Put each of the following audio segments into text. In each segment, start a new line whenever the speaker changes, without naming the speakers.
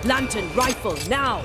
Lantern, rifle, now!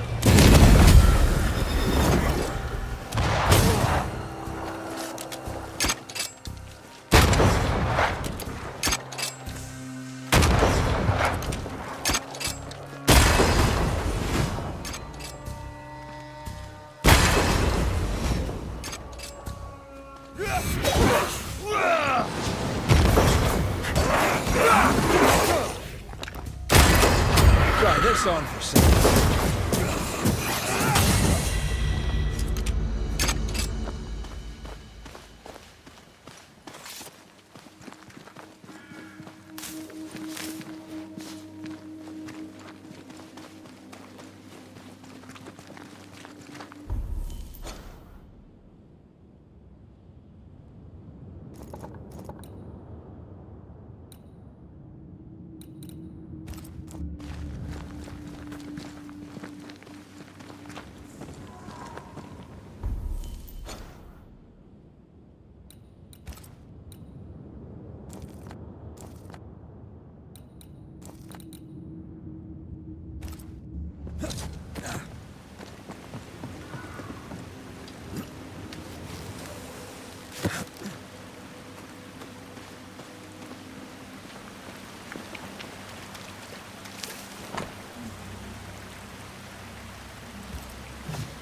Try this on for size.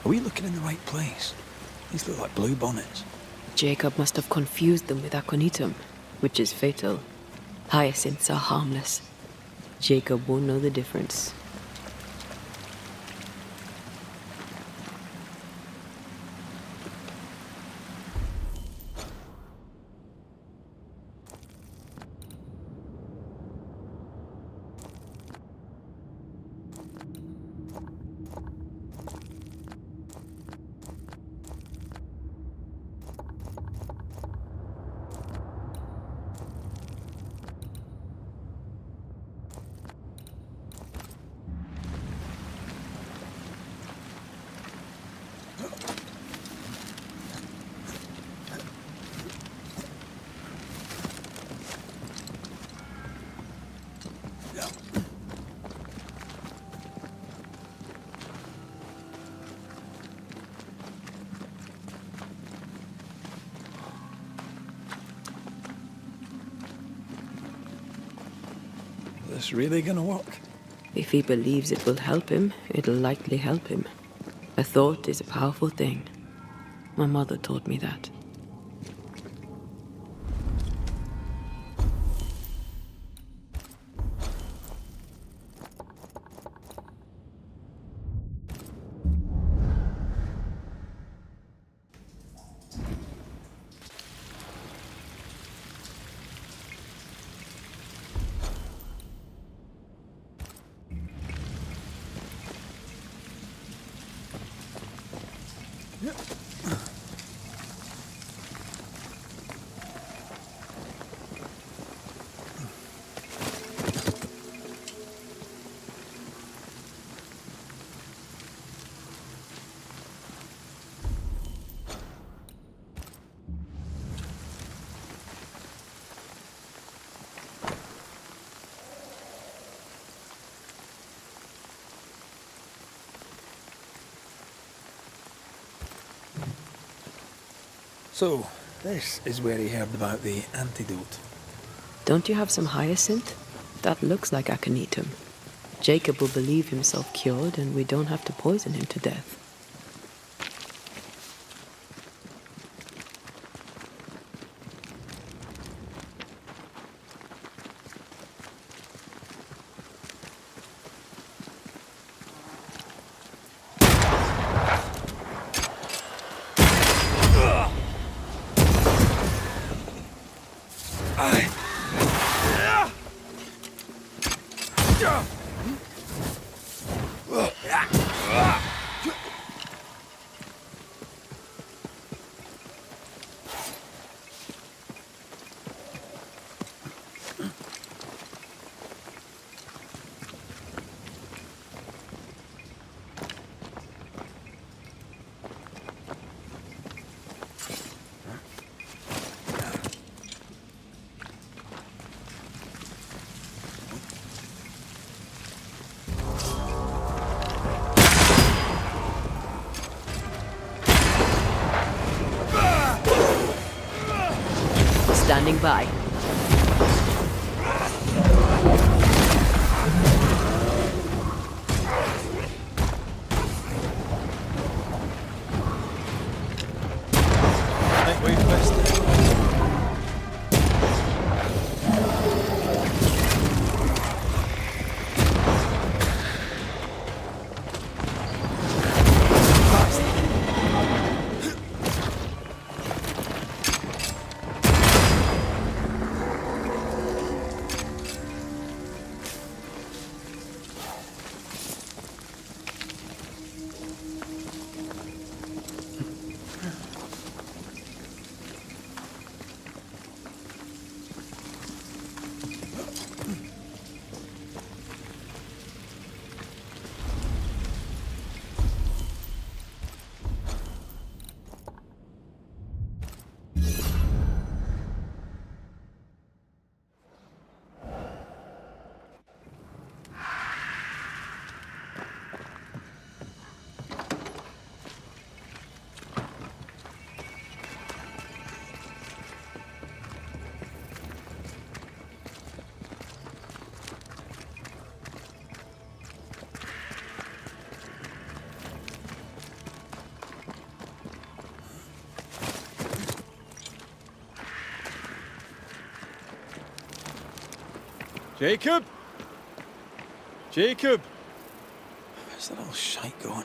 Are we looking in the right place? These look like blue bonnets.
Jacob must have confused them with aconitum, which is fatal. Hyacinths are harmless. Jacob won't know the difference.
Is this really gonna work?
If he believes it will help him, it'll likely help him. A thought is a powerful thing. My mother taught me that.
So, this is where he heard about the antidote.
Don't you have some hyacinth? That looks like aconitum. Jacob will believe himself cured, and we don't have to poison him to death. Bye.
Think we've missed it. Jacob? Jacob? Where's that little shite going?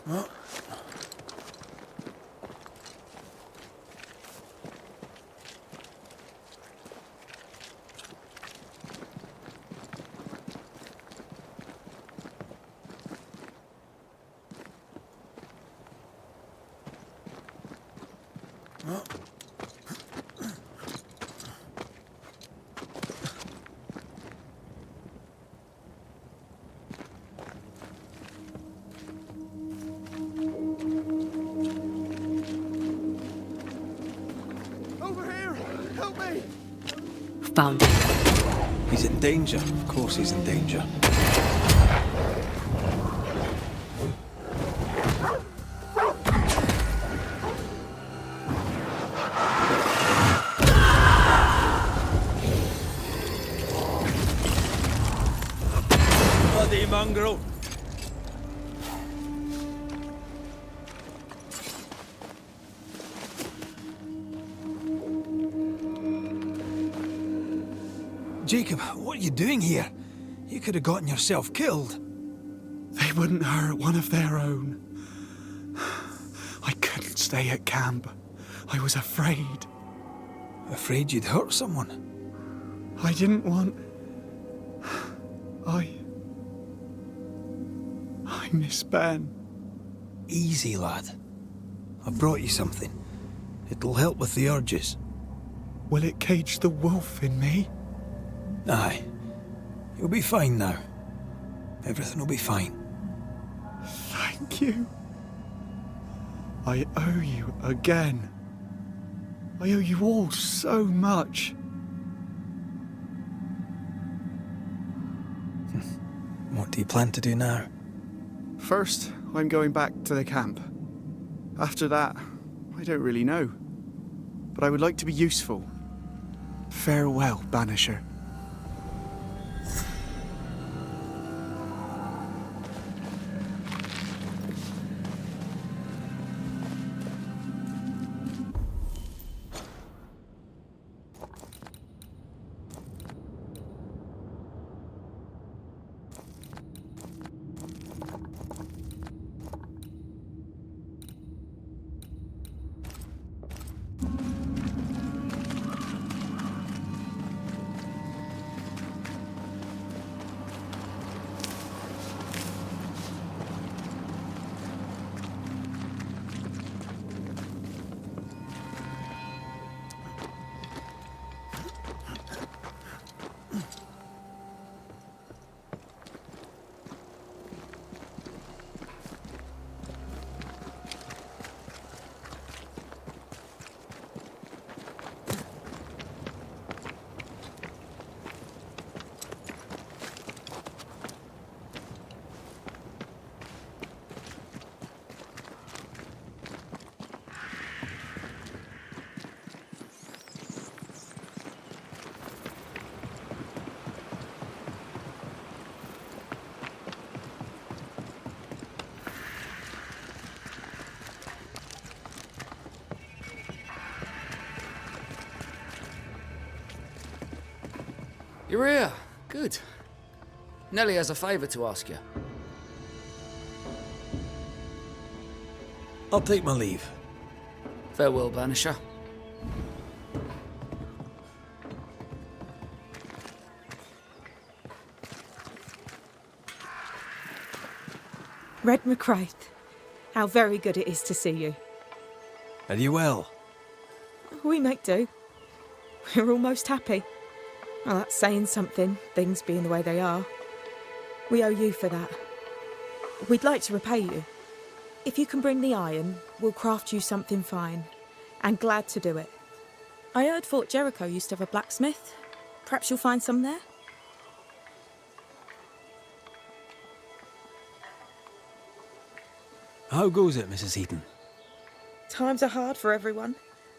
What? What?
Found him.
He's in danger. Of course he's in danger. Bloody mongrel! Jacob, what are you doing here? You could have gotten yourself killed.
They wouldn't hurt one of their own. I couldn't stay at camp. I was afraid.
Afraid you'd hurt someone?
I didn't want... I miss Ben.
Easy, lad. I brought you something. It'll help with the urges.
Will it cage the wolf in me?
Aye. You'll be fine now. Everything will be fine.
Thank you. I owe you again. I owe you all so much.
What do you plan to do now?
First, I'm going back to the camp. After that, I don't really know. But I would like to be useful. Farewell, Banisher.
You're here. Good. Nellie has a favour to ask you.
I'll take my leave.
Farewell, Banisher.
RedmacRaith, how very good it is to see you.
Are you well?
We make do. We're almost happy. Well, that's saying something, things being the way they are. We owe you for that. We'd like to repay you. If you can bring the iron, we'll craft you something fine. And glad to do it. I heard Fort Jericho used to have a blacksmith. Perhaps you'll find some there?
How goes it, Mrs. Eaton?
Times are hard for everyone.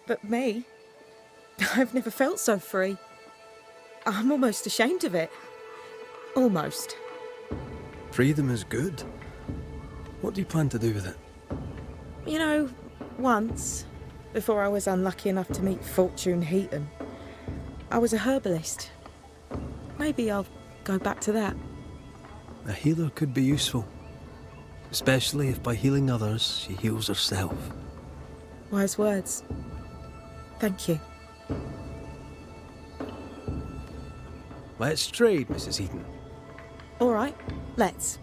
But me, I've never felt so free. I'm almost ashamed of it. Almost.
Freedom is good. What do you plan to do with it?
You know, once, before I was unlucky enough to meet Fortune Heaton, I was a herbalist. Maybe I'll go back to that.
A healer could be useful. Especially if by healing others, she heals herself.
Wise words. Thank you.
Let's trade, Mrs. Eaton.
All right, let's.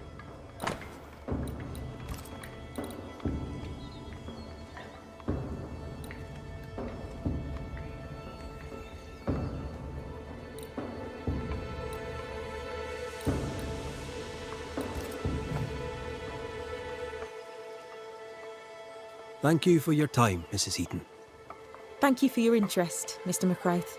Thank you for your time, Mrs. Eaton.
Thank you for your interest, Mr. MacRaith.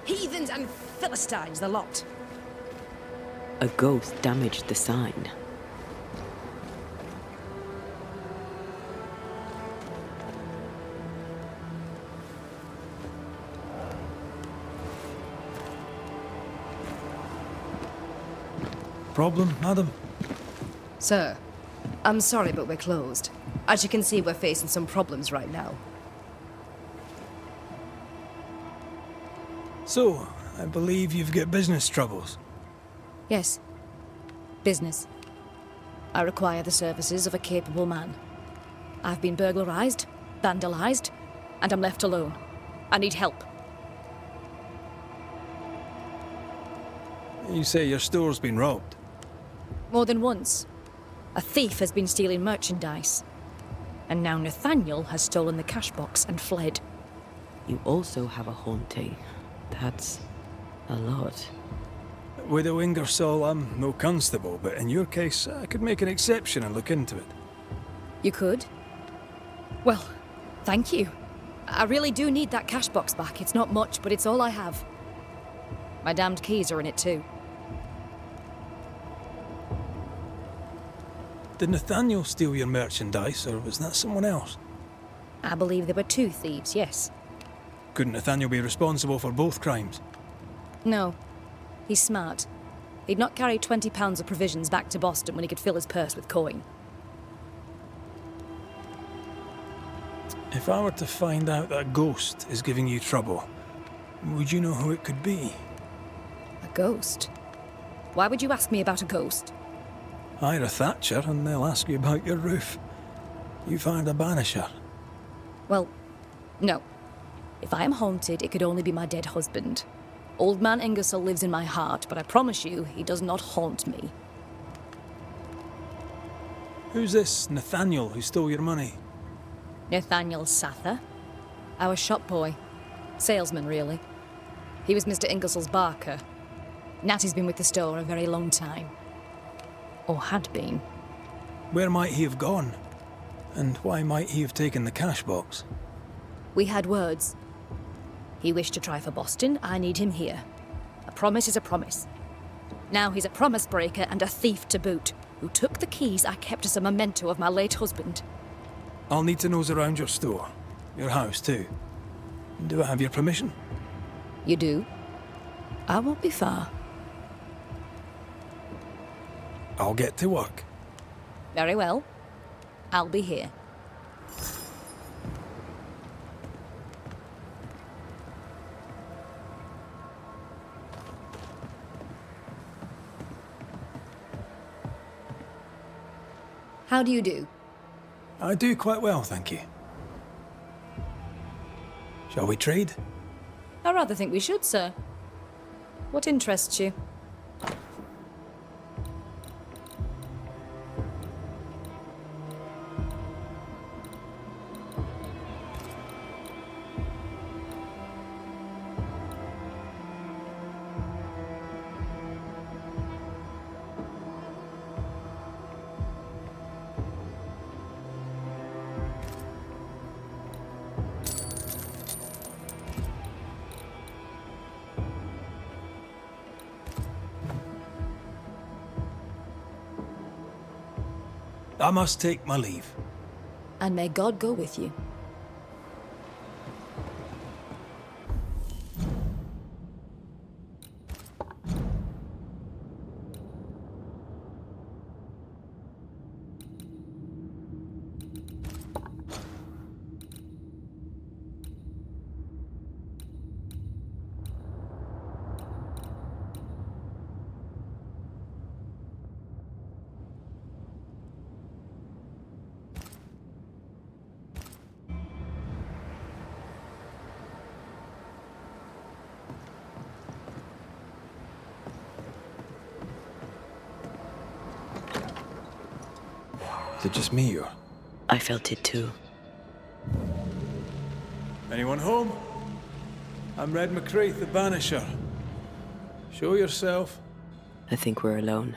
Heathens and Philistines, the lot.
A ghost damaged the sign.
Problem, madam?
Sir, I'm sorry, but we're closed. As you can see, we're facing some problems right now.
So, I believe you've got business troubles.
Yes. Business. I require the services of a capable man. I've been burglarized, vandalized, and I'm left alone. I need help.
You say your store's been robbed.
More than once. A thief has been stealing merchandise. And now Nathaniel has stolen the cash box and fled.
You also have a haunting. That's a lot.
Widow Ingersoll, I'm no constable, but in your case, I could make an exception and look into it.
You could? Well, thank you. I really do need that cash box back. It's not much, but it's all I have. My damned keys are in it too.
Did Nathaniel steal your merchandise, or was that someone else?
I believe there were two thieves, yes.
Couldn't Nathaniel be responsible for both crimes?
No. He's smart. He'd not carry 20 pounds of provisions back to Boston when he could fill his purse with coin.
If I were to find out that a ghost is giving you trouble, would you know who it could be?
A ghost? Why would you ask me about a ghost?
Hire a Thatcher and they'll ask you about your roof. You find a banisher.
Well, no. If I am haunted, it could only be my dead husband. Old man Ingersoll lives in my heart, but I promise you, he does not haunt me.
Who's this Nathaniel who stole your money?
Nathaniel Sather. Our shop boy. Salesman, really. He was Mr. Ingersoll's barker. Natty's been with the store a very long time. Or had been.
Where might he have gone? And why might he have taken the cash box?
We had words. He wished to try for Boston, I need him here. A promise is a promise. Now he's a promise breaker and a thief to boot, who took the keys I kept as a memento of my late husband.
I'll need to nose around your store. Your house, too. Do I have your permission?
You do? I won't be far.
I'll get to work.
Very well. I'll be here. How do you do?
I do quite well, thank you. Shall we trade?
I rather think we should, sir. What interests you?
I must take my leave.
And may God go with you.
Is it just me or?
I felt it too.
Anyone home? I'm RedmacRaith, the Banisher. Show yourself.
I think we're alone.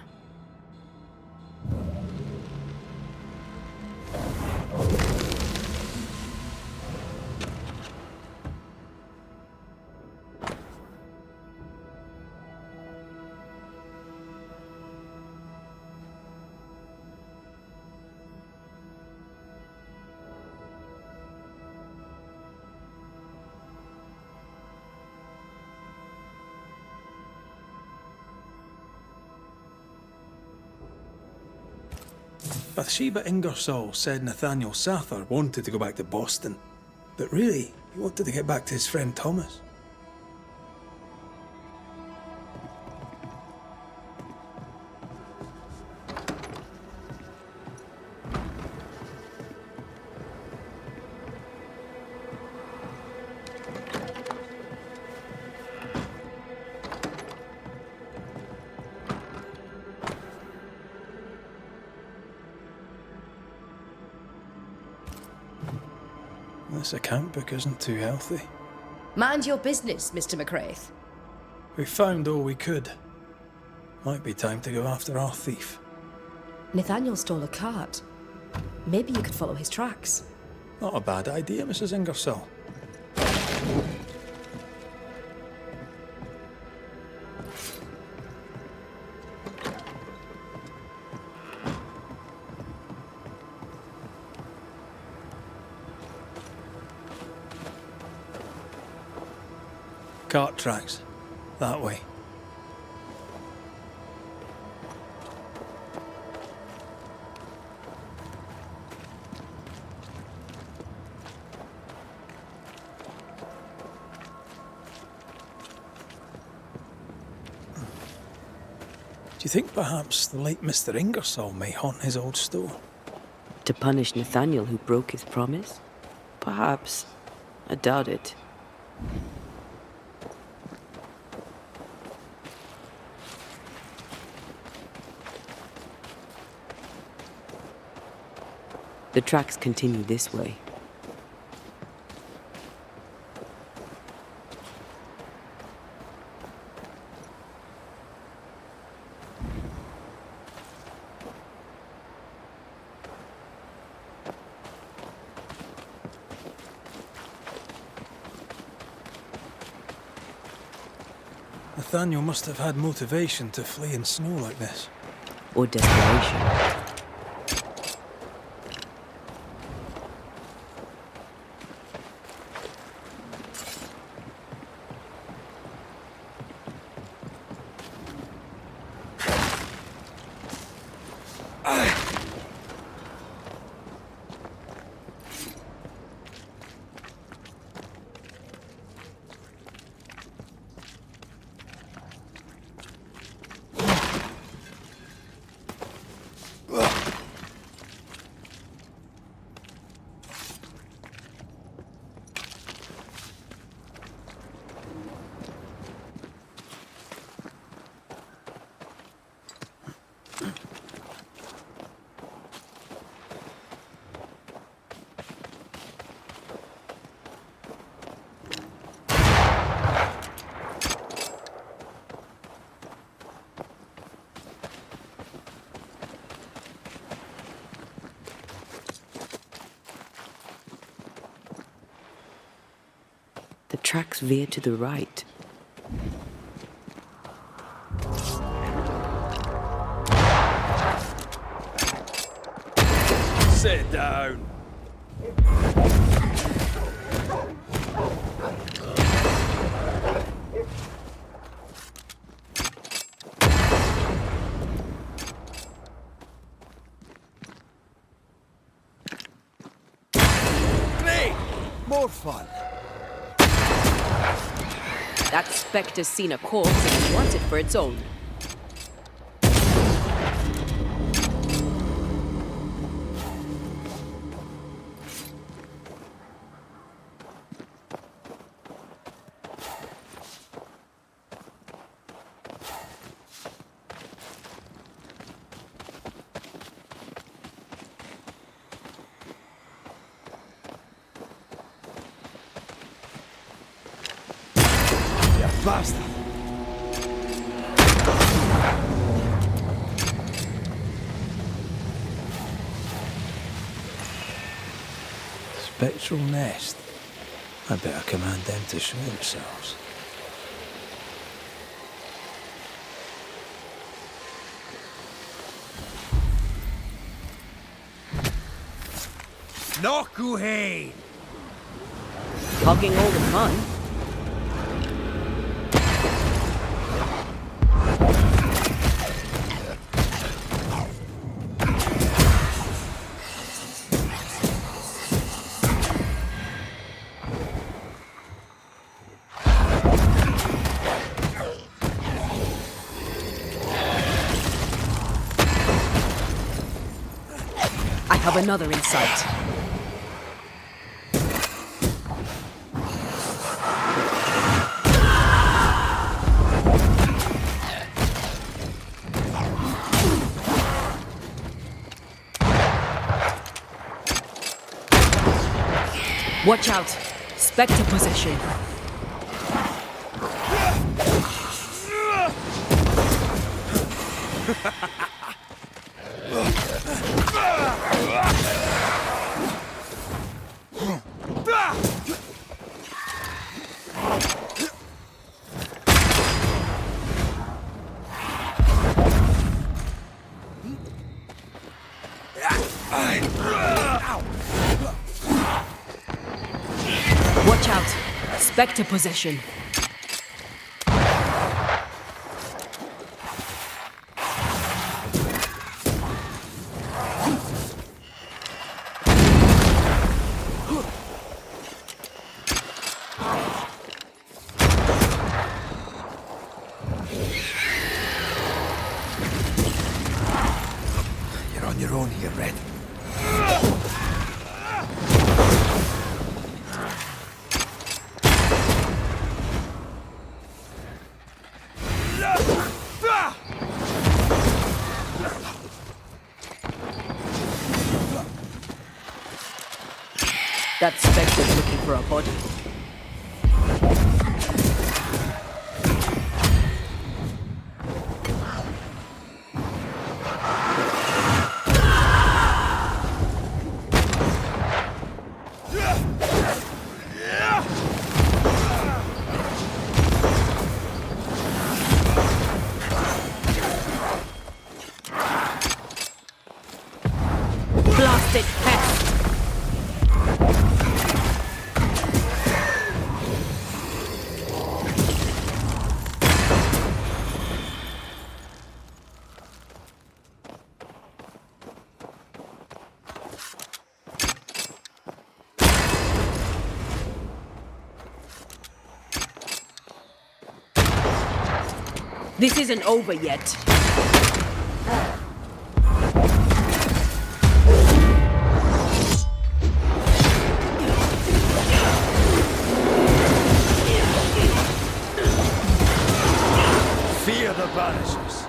Bathsheba Ingersoll said Nathaniel Sather wanted to go back to Boston, but really, he wanted to get back to his friend Thomas. This account book isn't too healthy.
Mind your business, Mr. MacRaith.
We found all we could. Might be time to go after our thief.
Nathaniel stole a cart. Maybe you could follow his tracks.
Not a bad idea, Mrs. Ingersoll. Cart tracks. That way. Do you think perhaps the late Mr. Ingersoll may haunt his old store?
To punish Nathaniel who broke his promise? Perhaps. I doubt it. The tracks continue this way.
Nathaniel must have had motivation to flee in snow like this.
Or desperation. The tracks veer to the right.
Sit down.
Great! More fun.
That specter's seen a corpse and it wants it for its own.
Bastard.
Spectral nest. I better command them to show themselves.
Nokuhane!
Hogging all the fun. have another in sight. Watch out! Spectre possession. Watch out! Spectre possession.
You're on your own here, Red.
That Spectre's looking for a body. Blasted pest! This isn't over yet.
Fear the Banishers.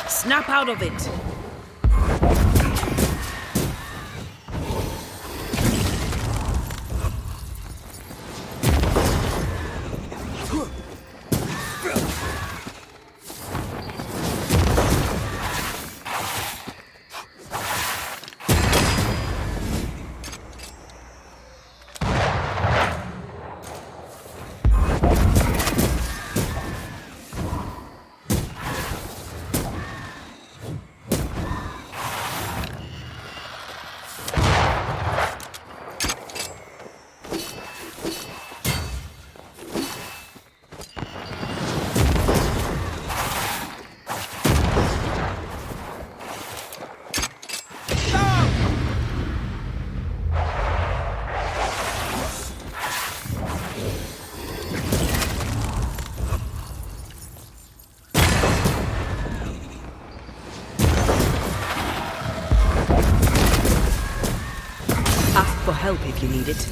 Snap out of it! Ask for help if you need it.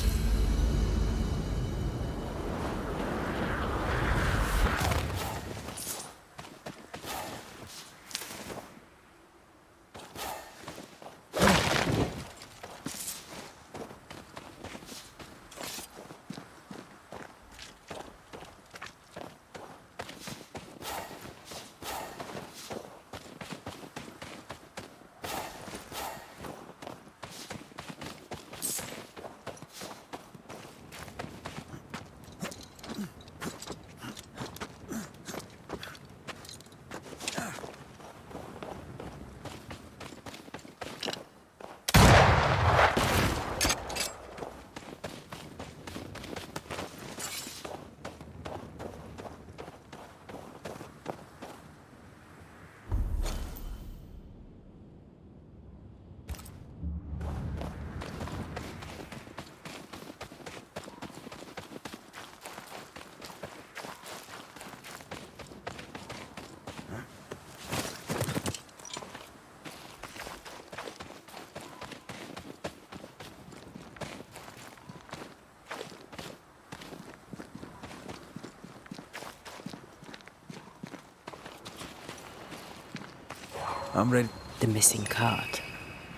I'm ready.
The missing cart.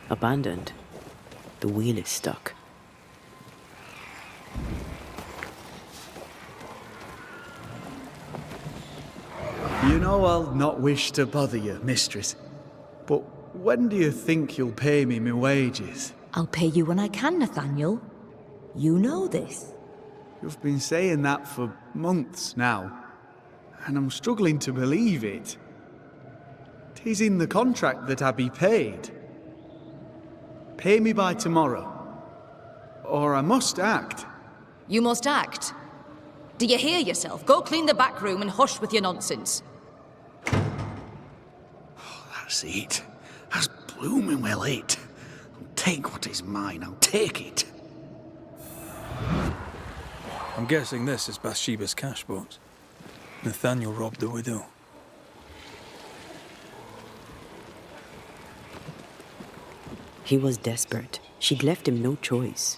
Abandoned. The wheel is stuck.
You know I'll not wish to bother you, mistress. But when do you think you'll pay me my wages?
I'll pay you when I can, Nathaniel. You know this.
You've been saying that for months now, and I'm struggling to believe it. 'Tis in the contract that I be paid. Pay me by tomorrow, or I must act.
You must act. Do you hear yourself? Go clean the back room and hush with your nonsense.
That's it. That's blooming well it. I'll take what is mine, I'll take it.
I'm guessing this is Bathsheba's cash box. Nathaniel robbed the widow.
He was desperate. She'd left him no choice.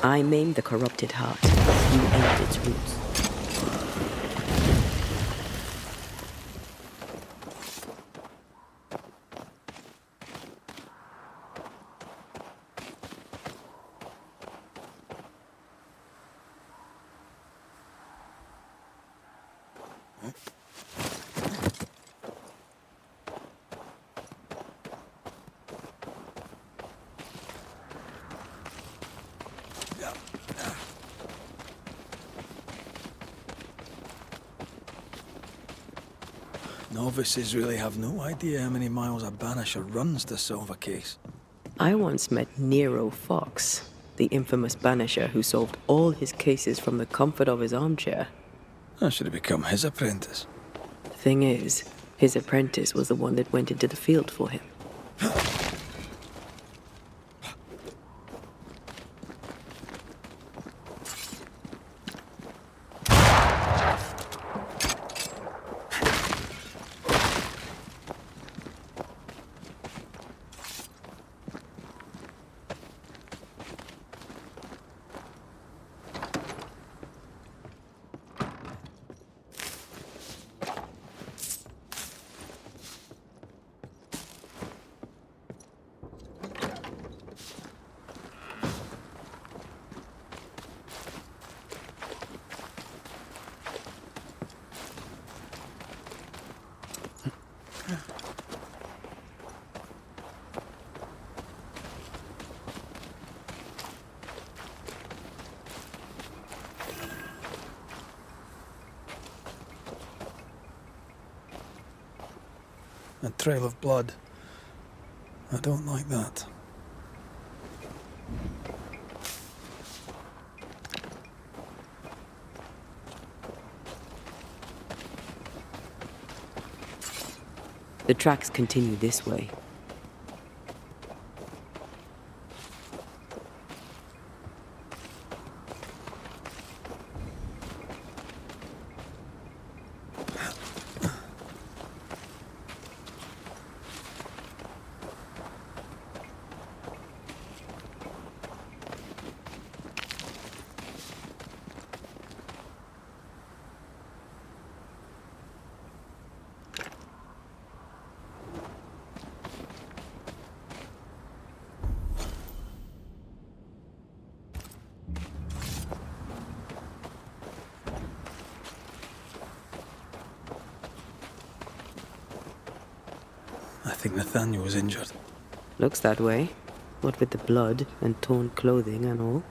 I maimed the corrupted heart. You aimed its roots.
Novices really have no idea how many miles a banisher runs to solve a case.
I once met Nero Fox, the infamous banisher who solved all his cases from the comfort of his armchair.
I should have become his apprentice.
The thing is, his apprentice was the one that went into the field for him.
A trail of blood. I don't like that.
The tracks continue this way.
I think Nathaniel was injured.
Looks that way. What with the blood and torn clothing and all.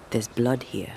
There's blood here.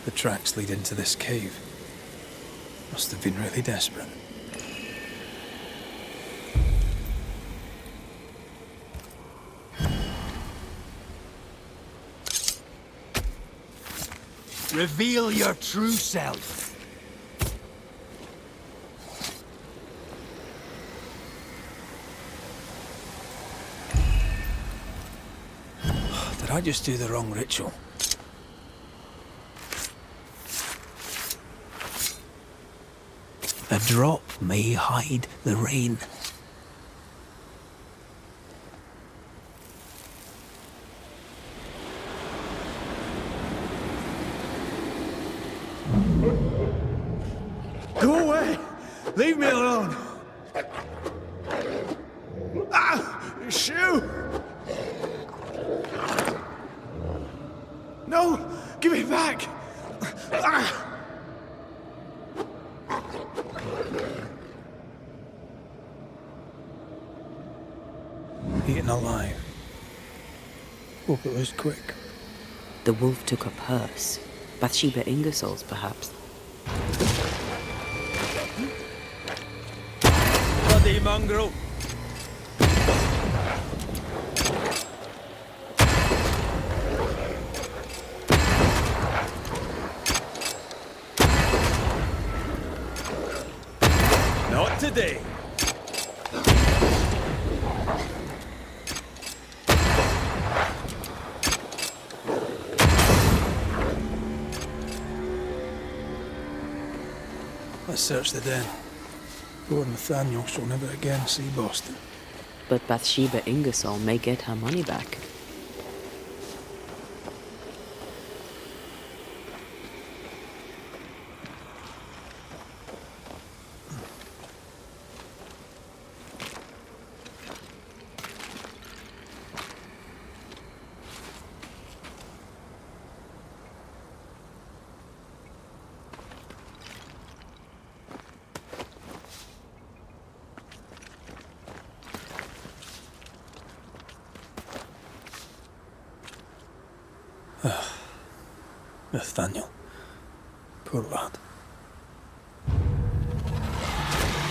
The tracks lead into this cave. Must have been really desperate.
Reveal your true self.
Did I just do the wrong ritual? A drop may hide the rain.
Go away! Leave me alone! Ah! Shoe! No! Give it back! Ah!
Eaten alive. Hope it was quick.
The wolf took up hers. Bathsheba Ingersoll's, perhaps.
Bloody mongrel! Not today. Let's search the den. Poor Nathaniel shall never again see Boston.
But Bathsheba Ingersoll may get her money back.
Nathaniel. Poor lad.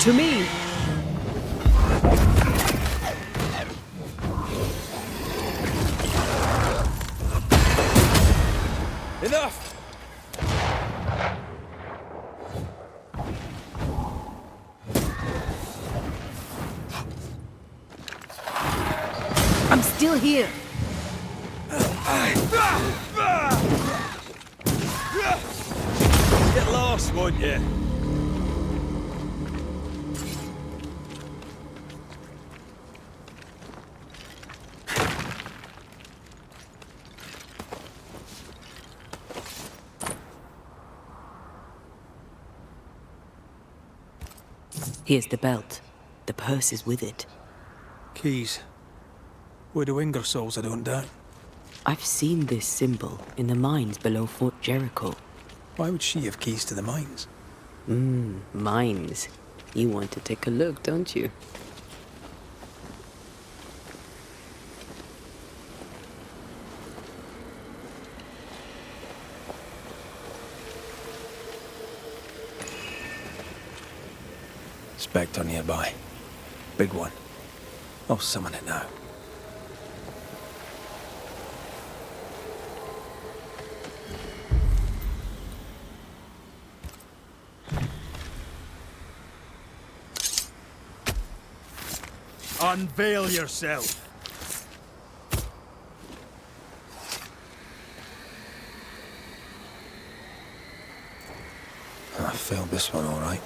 To me!
Enough!
I'm still here!
Get lost, won't you?
Here's the belt. The purse is with it.
Keys. Widow Ingersoll's, I don't doubt.
I've seen this symbol in the mines below Fort Jericho.
Why would she have keys to the mines?
Mines. You want to take a look, don't you?
Spectre nearby. Big one. I'll summon it now.
Unveil yourself.
failed this one, all right.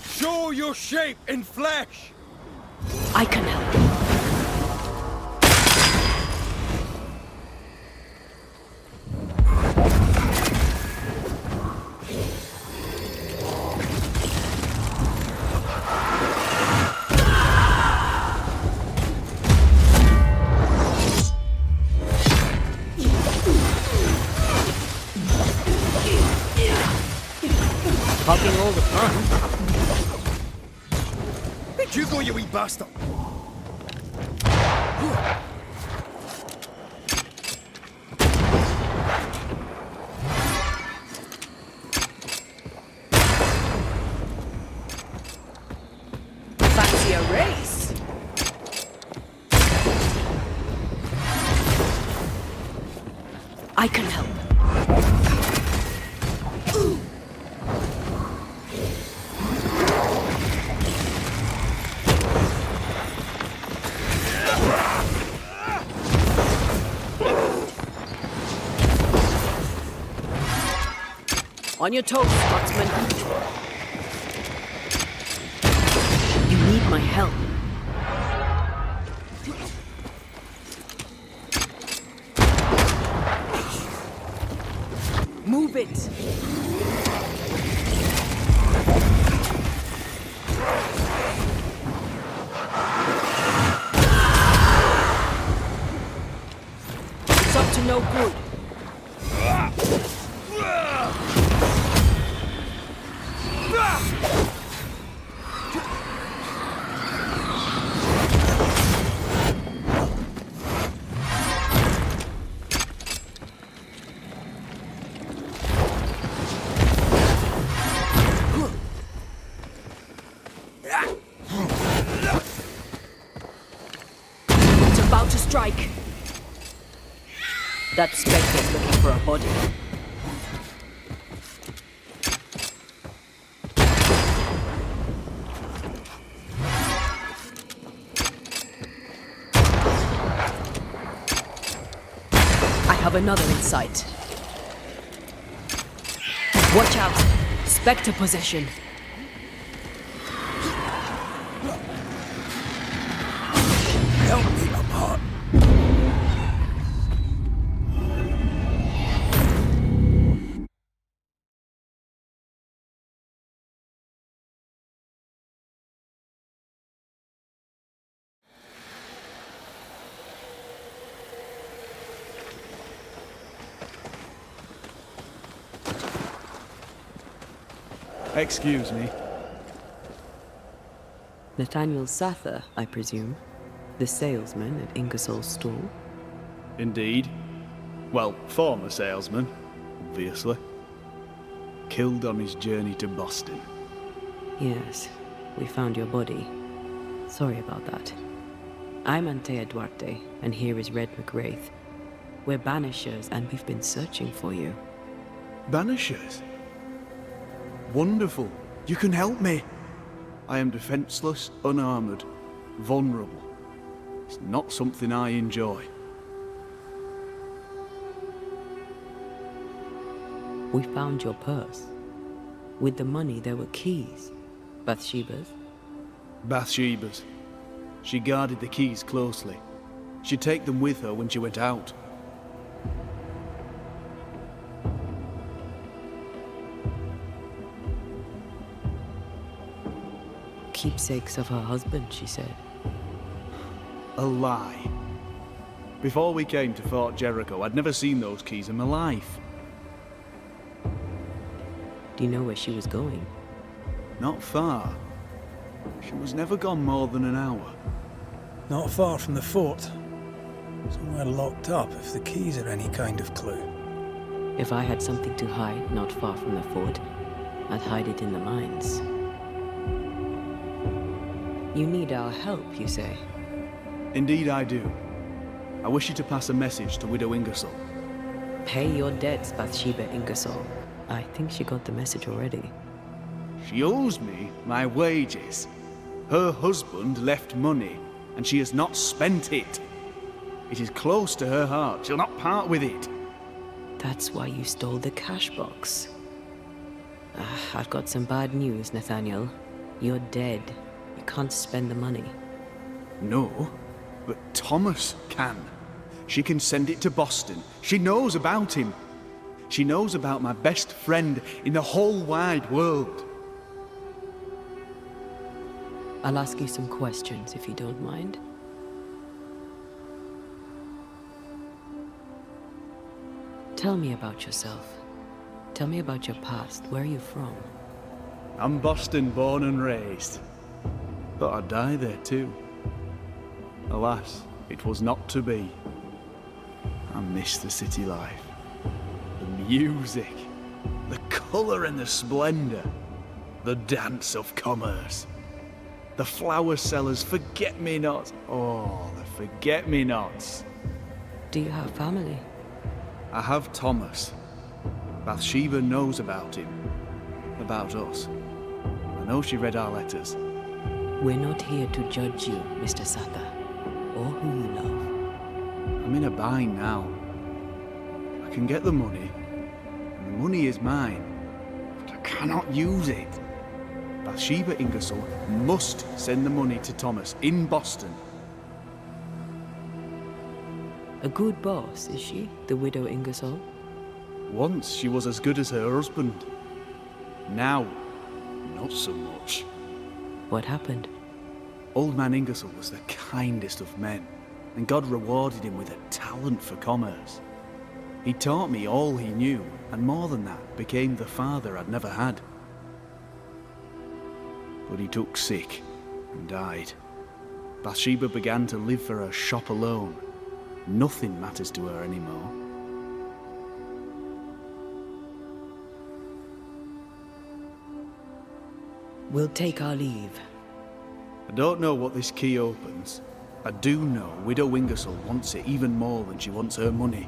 Show your shape in flesh!
I can help.
Having all the fun. Where'd you go, you wee bastard?
Fancy a race? I can help. On your toes, Scotsman. You need my help. Move it. It's up to no good. It's about to strike. That specter's looking for a body. I have another in sight. Watch out! Spectre possession.
Help me apart.
Excuse me.
Nathaniel Sather, I presume. The salesman at Ingersoll's stall.
Indeed. Well, former salesman, obviously. Killed on his journey to Boston.
Yes, we found your body. Sorry about that. I'm Antea Duarte, and here is RedmacRaith. We're Banishers, and we've been searching for you.
Banishers? Wonderful. You can help me. I am defenseless, unarmored, vulnerable. It's not something I enjoy.
We found your purse. With the money, there were keys. Bathsheba's.
Bathsheba's. She guarded the keys closely. She'd take them with her when she went out.
Keepsakes of her husband, she said.
A lie. Before we came to Fort Jericho, I'd never seen those keys in my life.
Do you know where she was going?
Not far. She was never gone more than an hour.
Not far from the fort. Somewhere locked up, if the keys are any kind of clue.
If I had something to hide not far from the fort, I'd hide it in the mines. You need our help, you say?
Indeed I do. I wish you to pass a message to Widow Ingersoll.
Pay your debts, Bathsheba Ingersoll. I think she got the message already.
She owes me my wages. Her husband left money, and she has not spent it. It is close to her heart. She'll not part with it.
That's why you stole the cash box. I've got some bad news, Nathaniel. You're dead. You can't spend the money.
No, but Thomas can. She can send it to Boston. She knows about him. She knows about my best friend in the whole wide world.
I'll ask you some questions if you don't mind. Tell me about yourself. Tell me about your past. Where are you from?
I'm Boston born and raised. Thought I'd die there too. Alas, it was not to be. I miss the city life. The music. The colour and the splendour. The dance of commerce. The flower sellers' forget-me-nots. Oh, the forget-me-nots.
Do you have family?
I have Thomas. Bathsheba knows about him. About us. I know she read our letters.
We're not here to judge you, Mr. Sather, or who you love.
I'm in a bind now. I can get the money, and the money is mine, but I cannot use it. Bathsheba Ingersoll must send the money to Thomas in Boston.
A good boss, is she, the widow Ingersoll?
Once she was as good as her husband. Now, not so much.
What happened?
Old man Ingersoll was the kindest of men, and God rewarded him with a talent for commerce. He taught me all he knew, and more than that, became the father I'd never had. But he took sick and died. Bathsheba began to live for her shop alone. Nothing matters to her anymore.
We'll take our leave.
I don't know what this key opens. I do know Widow Ingersoll wants it even more than she wants her money.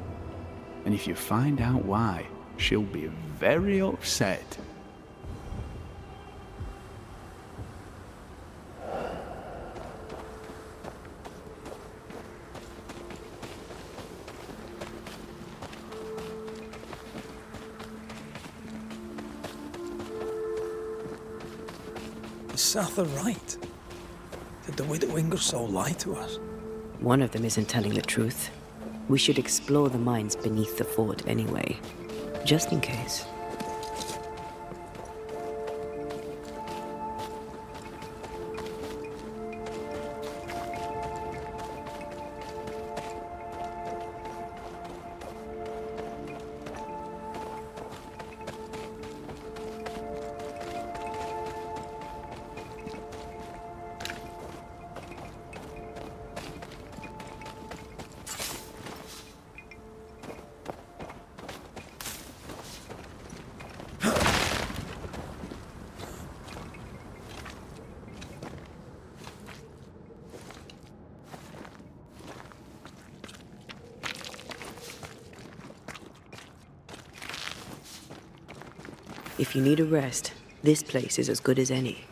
And if you find out why, she'll be very upset.
Is Sather right? Did the widow Ingersoll lie to us?
One of them isn't telling the truth. We should explore the mines beneath the fort anyway, just in case. If you need a rest, this place is as good as any.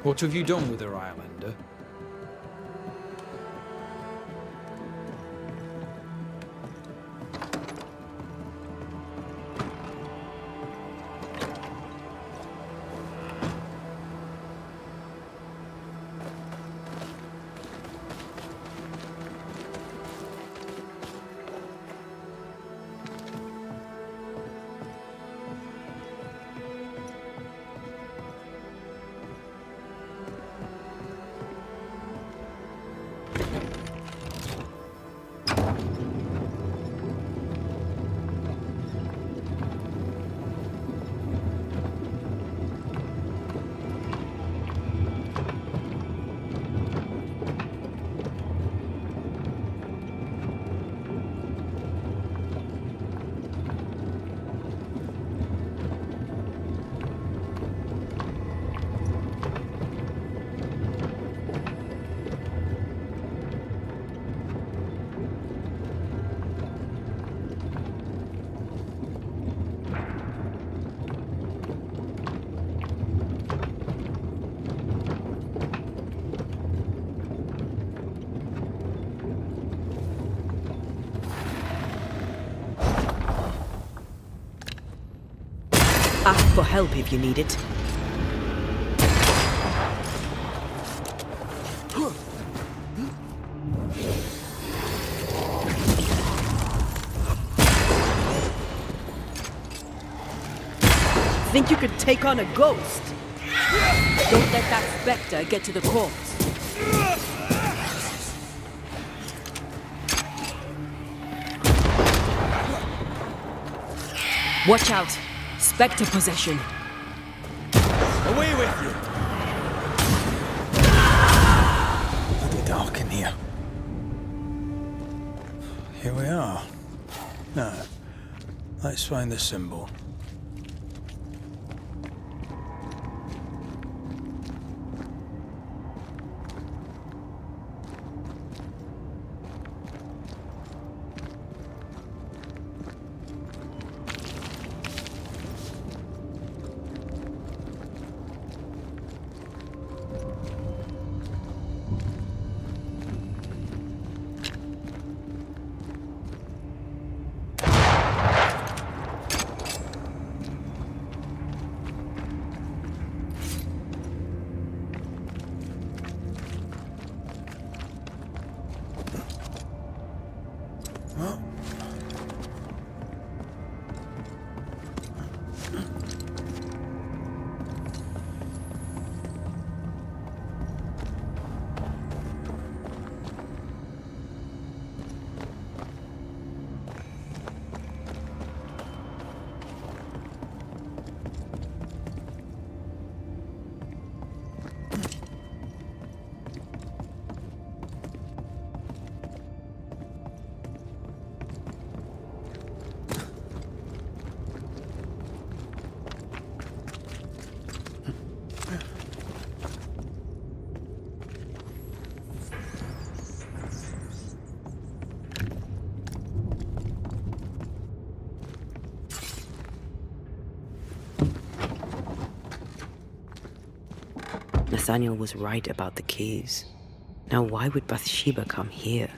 What have you done with her, Islander?
Ask for help if you need it. Think you could take on a ghost? Don't let that specter get to the corpse. Watch out! Spectre possession.
Away with you!
Bloody dark in here. Here we are. Now, let's find the symbol.
Nathaniel was right about the keys. Now why would Bathsheba come here?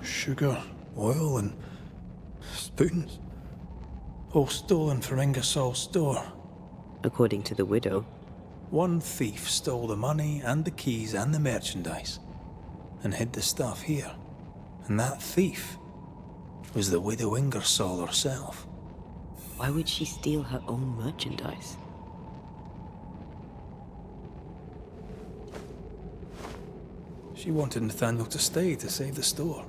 Sugar, oil, and spoons. All stolen from Ingersoll's store.
According to the widow.
One thief stole the money and the keys and the merchandise and hid the stuff here. And that thief was the widow Ingersoll herself.
Why would she steal her own merchandise?
She wanted Nathaniel to stay to save the store.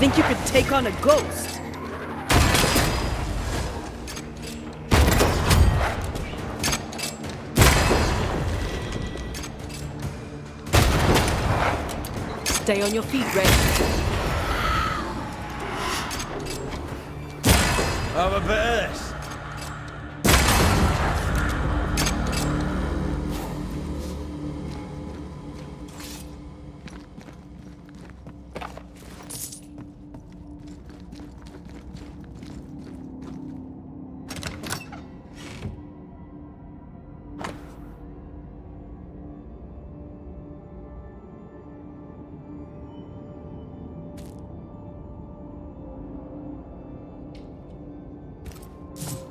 think you could take on a ghost? Stay on your feet, Raith.
Have a bit of this.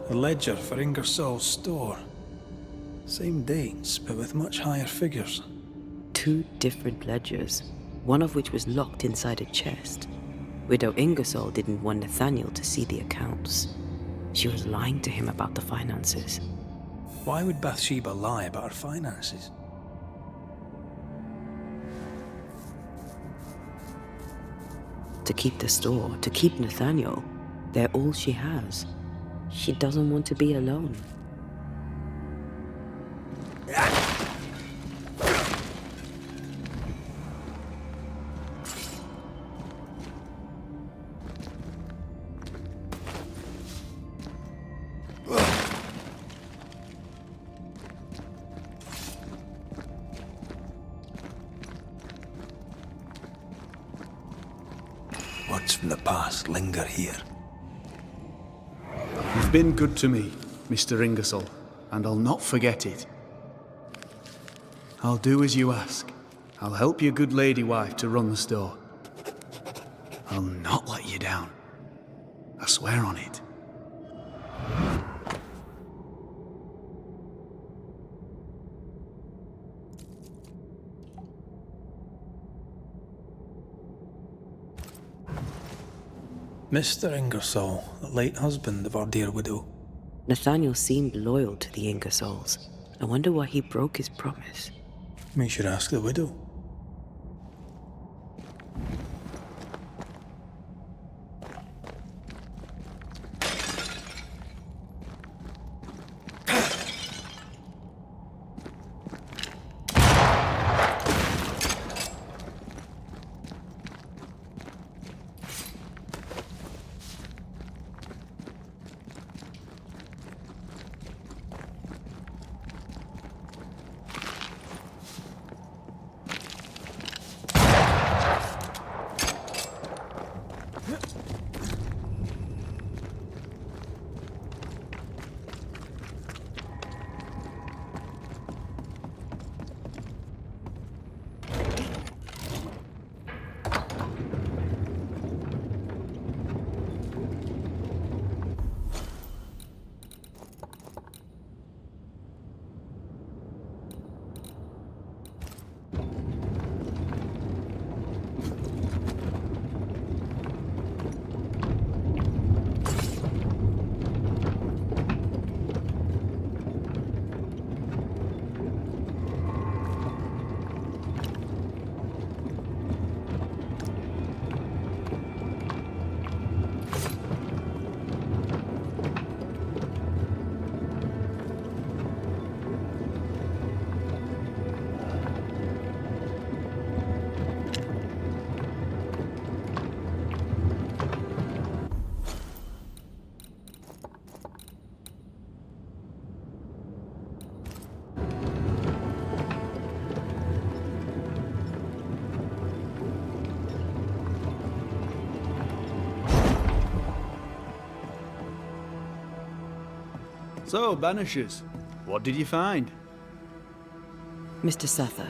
The ledger for Ingersoll's store. Same dates, but with much higher figures.
2 different ledgers, one of which was locked inside a chest. Widow Ingersoll didn't want Nathaniel to see the accounts. She was lying to him about the finances.
Why would Bathsheba lie about her finances?
To keep the store, to keep Nathaniel. They're all she has. She doesn't want to be alone.
Words from the past linger here.
You've been good to me, Mr. Ingersoll, and I'll not forget it. I'll do as you ask. I'll help your good lady wife to run the store. I'll not let you down. I swear on it.
Mr. Ingersoll, the late husband of our dear widow.
Nathaniel seemed loyal to the Ingersolls. I wonder why he broke his promise.
We should ask the widow.
So, Banishers, what did you find?
Mr. Sather.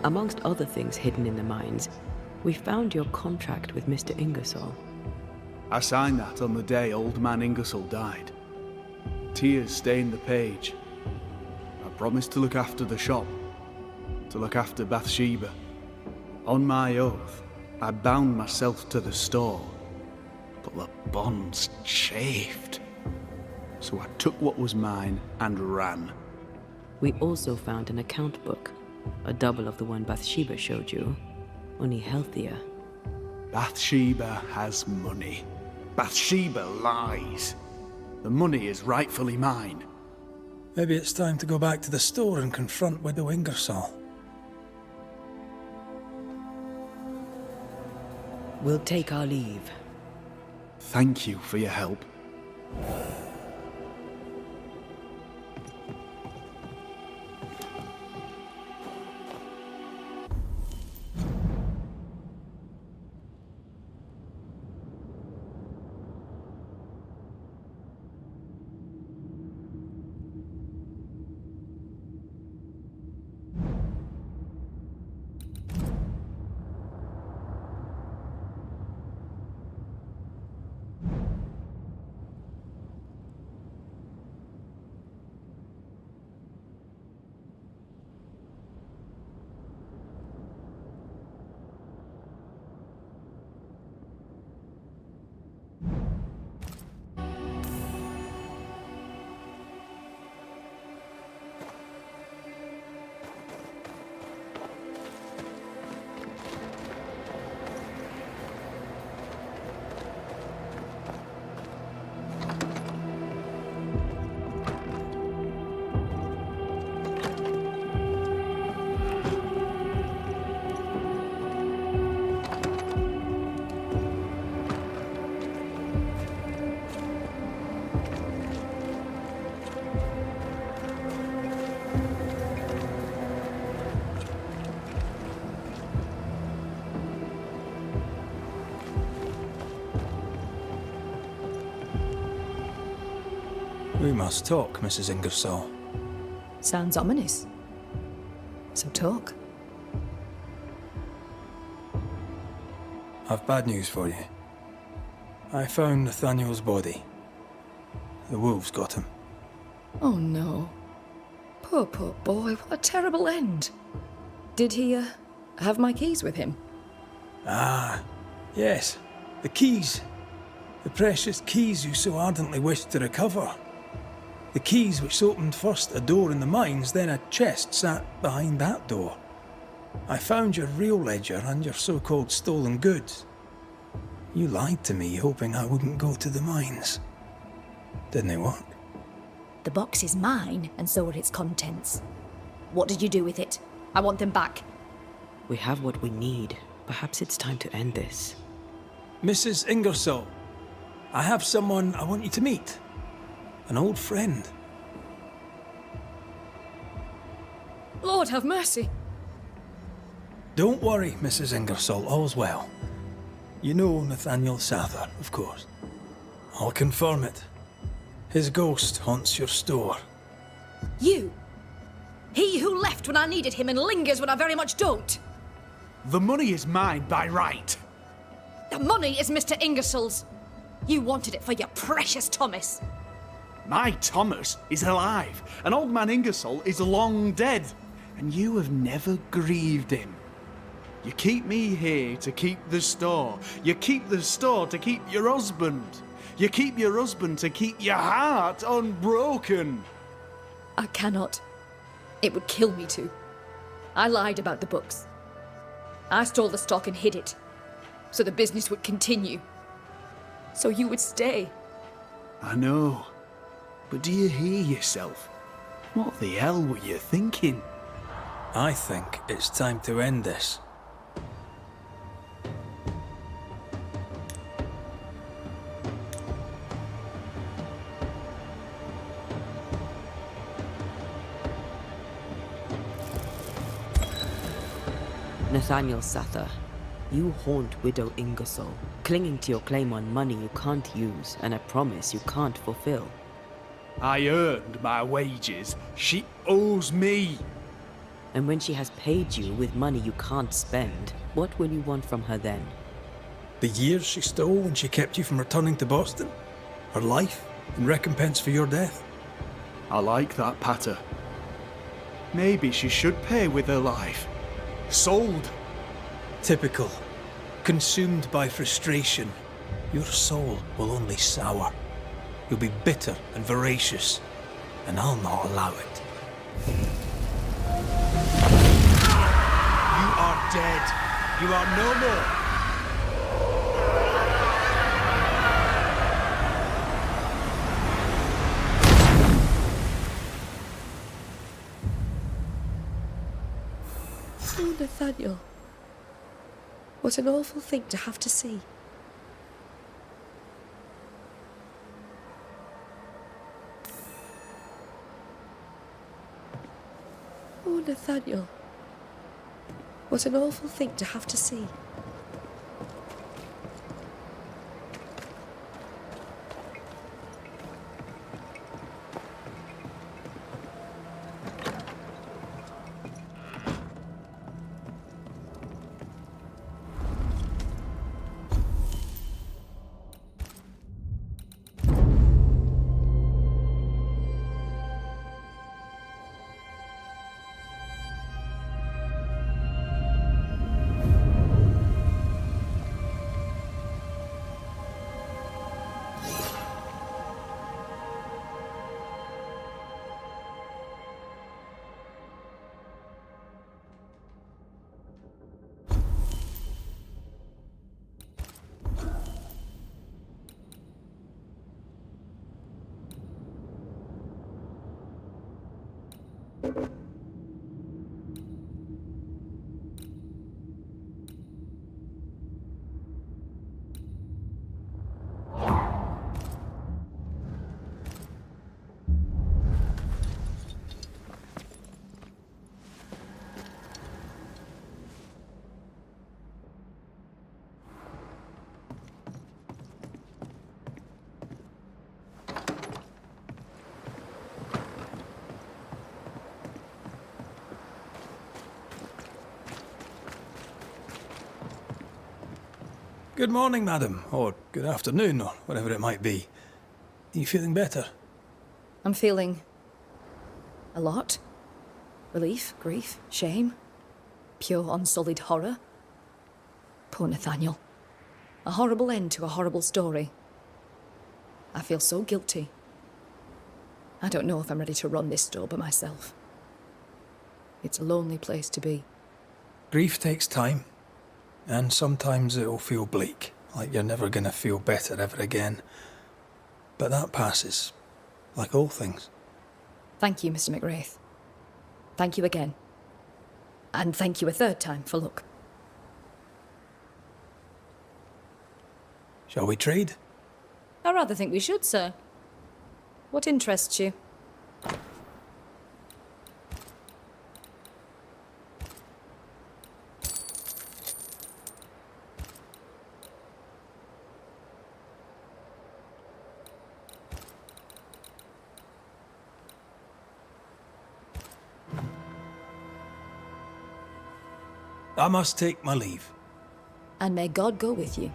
Amongst other things hidden in the mines, we found your contract with Mr. Ingersoll.
I signed that on the day old man Ingersoll died. Tears stained the page. I promised to look after the shop, to look after Bathsheba. On my oath, I bound myself to the store, but the bonds chafed. So I took what was mine and ran.
We also found an account book, a double of the one Bathsheba showed you. only healthier.
Bathsheba has money. Bathsheba lies. The money is rightfully mine.
Maybe it's time to go back to the store and confront Widow Ingersoll.
We'll take our leave.
Thank you for your help.
We must talk, Mrs. Ingersoll.
Sounds ominous. So talk.
I've bad news for you. I found Nathaniel's body. The wolves got him.
Oh no. Poor boy, what a terrible end. Did he, have my keys with him?
Ah, yes. The keys. The precious keys you so ardently wished to recover. The keys which opened first a door in the mines, then a chest sat behind that door. I found your real ledger and your so-called stolen goods. You lied to me, hoping I wouldn't go to the mines. Didn't it work?
The box is mine, and so are its contents. What did you do with it? I want them back.
We have what we need. Perhaps it's time to end this.
Mrs. Ingersoll, I have someone I want you to meet. An old friend.
Lord have mercy.
Don't worry, Mrs. Ingersoll, all's well. You know Nathaniel Sather, of course. I'll confirm it. His ghost haunts your store.
You! He who left when I needed him and lingers when I very much don't!
The money is mine by right.
The money is Mr. Ingersoll's. You wanted it for your precious Thomas.
My Thomas is alive, and old man Ingersoll is long dead, and you have never grieved him. You keep me here to keep the store. You keep the store to keep your husband. You keep your husband to keep your heart unbroken.
I cannot. It would kill me to. I lied about the books. I stole the stock and hid it, so the business would continue. So you would stay.
I know. But do you hear yourself? What the hell were you thinking?
I think it's time to end this.
Nathaniel Sather, you haunt Widow Ingersoll, clinging to your claim on money you can't use and a promise you can't fulfill.
I earned my wages. She owes me.
And when she has paid you with money you can't spend, what will you want from her then?
The years she stole when she kept you from returning to Boston? Her life in recompense for your death?
I like that patter. Maybe she should pay with her life. Sold.
Typical. Consumed by frustration. Your soul will only sour. You'll be bitter and voracious, and I'll not allow it.
You are dead.
You are no more.
Oh, Nathaniel. What an awful thing to have to see. Oh, Nathaniel. What an awful thing to have to see.
Good morning, madam, or good afternoon, or whatever it might be. Are you feeling better?
I'm feeling a lot. Relief, grief, shame. Pure unsullied horror. Poor Nathaniel. A horrible end to a horrible story. I feel so guilty. I don't know if I'm ready to run this store by myself. It's a lonely place to be.
Grief takes time, and sometimes it'll feel bleak, like you're never gonna feel better ever again. But that passes, like all things.
Thank you, Mr. McRaith. Thank you again. And thank you a third time for luck.
Shall we trade?
I rather think we should, sir. What interests you?
I must take my leave.
And may God go with you.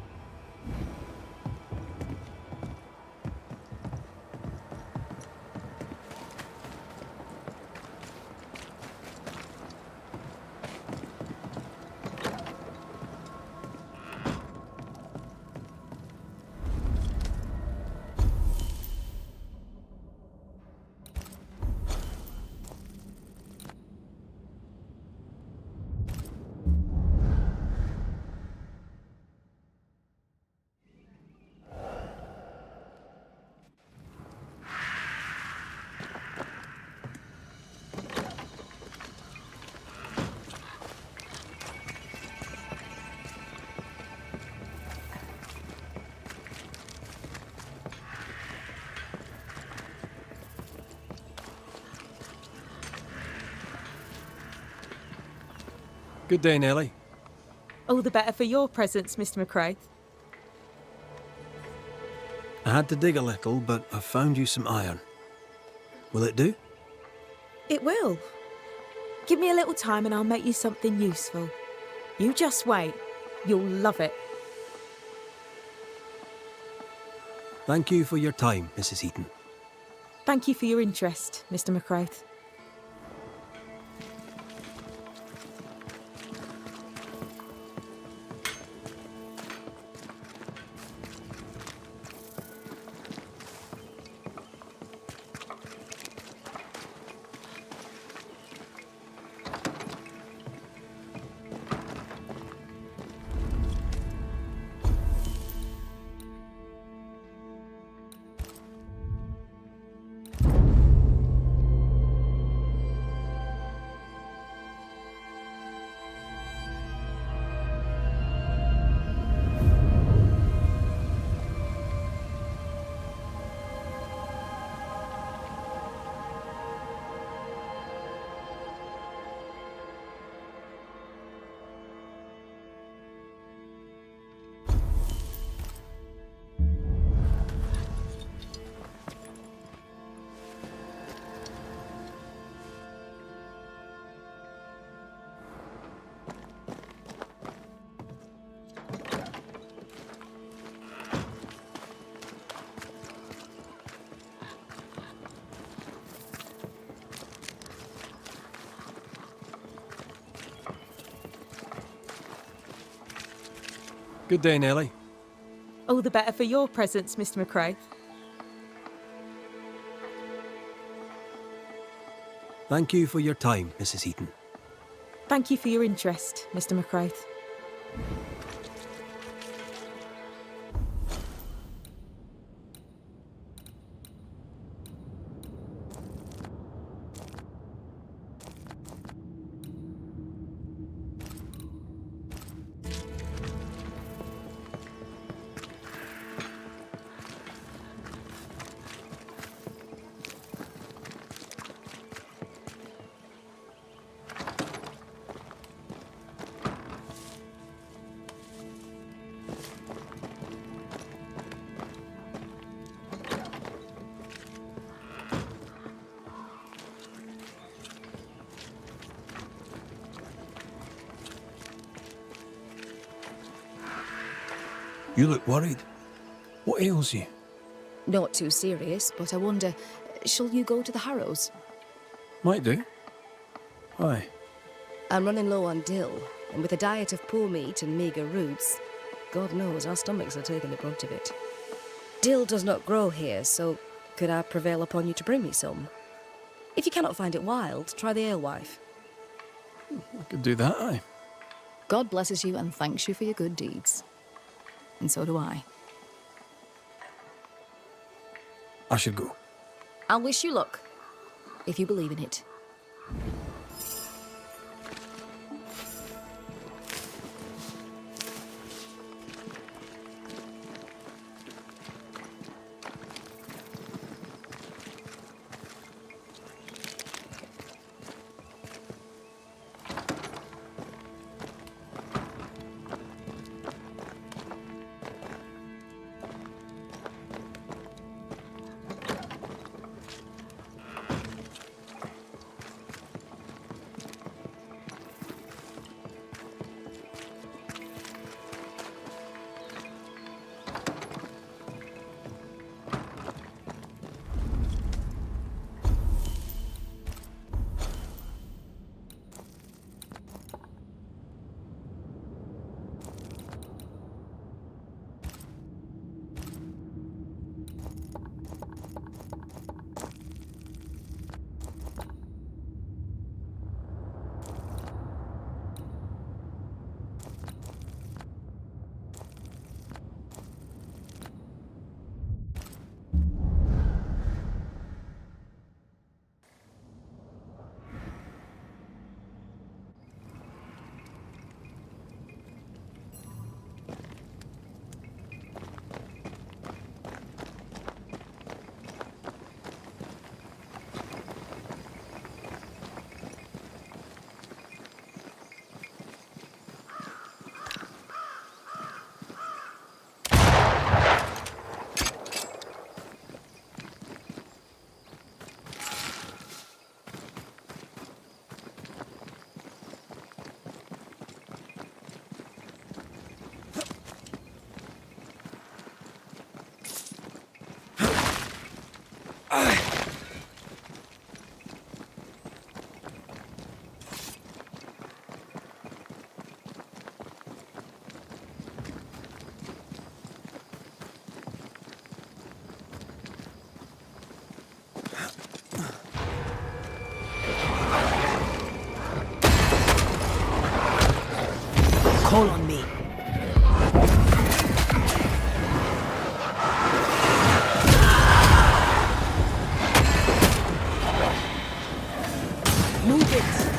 Good day, Nellie.
All the better for your presence, Mr. McRaith.
I had to dig a little, but I found you some iron. Will it do?
It will. Give me a little time and I'll make you something useful. You just wait. You'll love it.
Thank you for your time, Mrs. Eaton.
Thank you for your interest, Mr. McRaith.
Good day, Nellie.
All the better for your presence, Mr. McRaith.
Thank you for your time, Mrs. Heaton.
Thank you for your interest, Mr. McRaith.
You look worried. What ails you?
Not too serious, but I wonder, shall you go to the Harrows?
Might do. Aye.
I'm running low on dill, and with a diet of poor meat and meagre roots, God knows our stomachs are taking the brunt of it. Dill does not grow here, so could I prevail upon you to bring me some? If you cannot find it wild, try the alewife.
I could do that, aye.
God blesses you and thanks you for your good deeds. And so do I.
I should go.
I'll wish you luck, if you believe in it.
Call on me. Move it.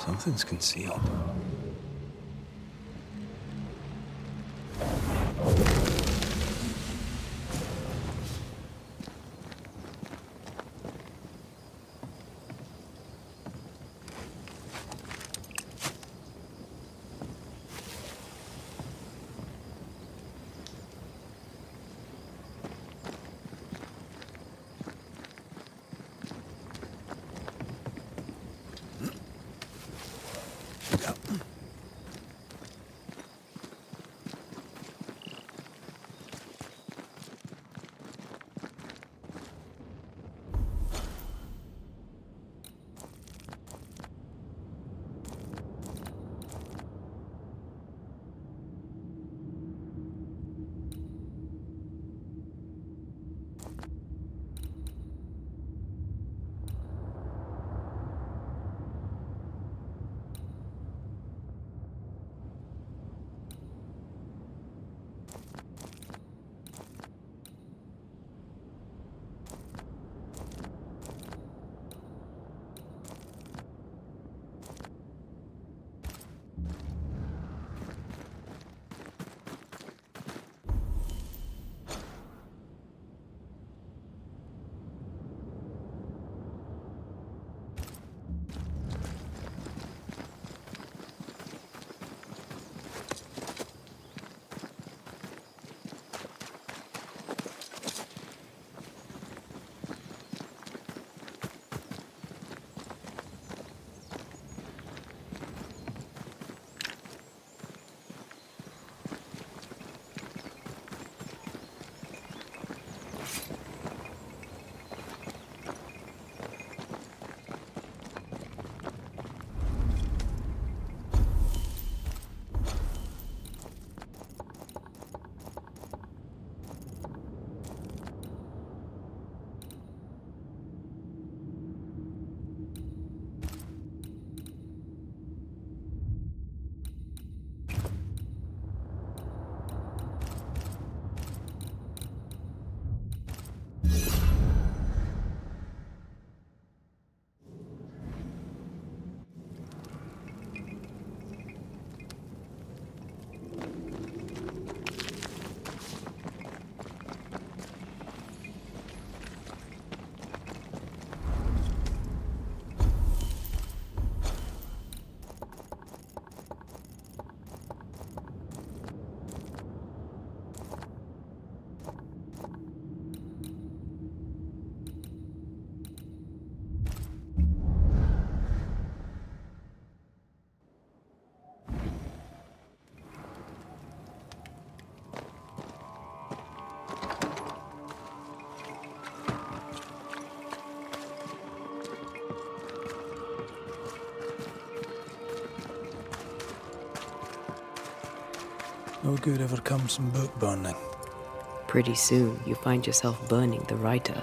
Something's concealed. No good ever comes from book burning.
Pretty soon, you find yourself burning the writer.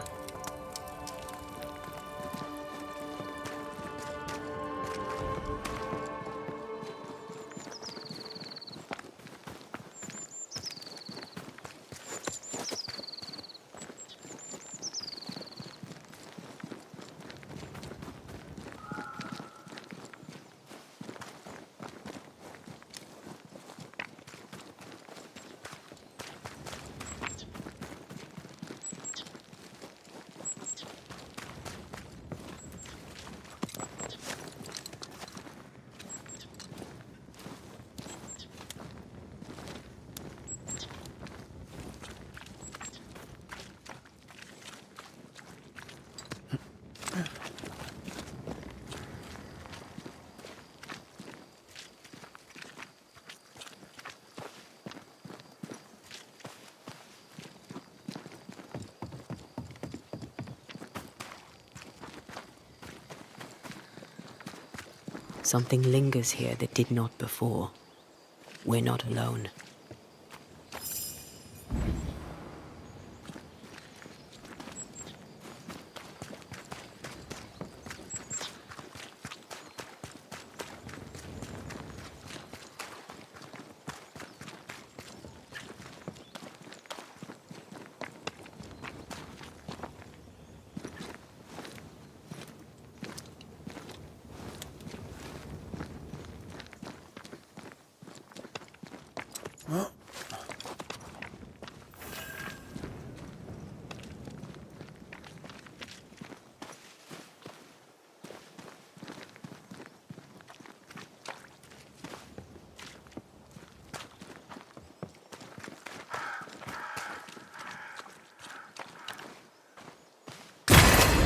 Something lingers here that did not before. We're not alone.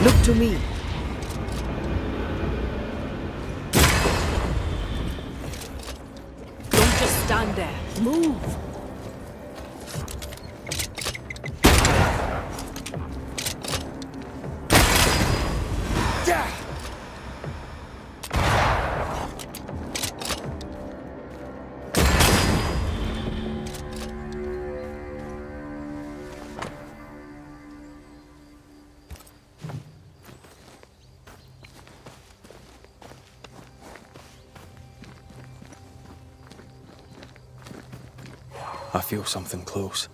Look to me.
Don't just stand there. Move!
I feel something close.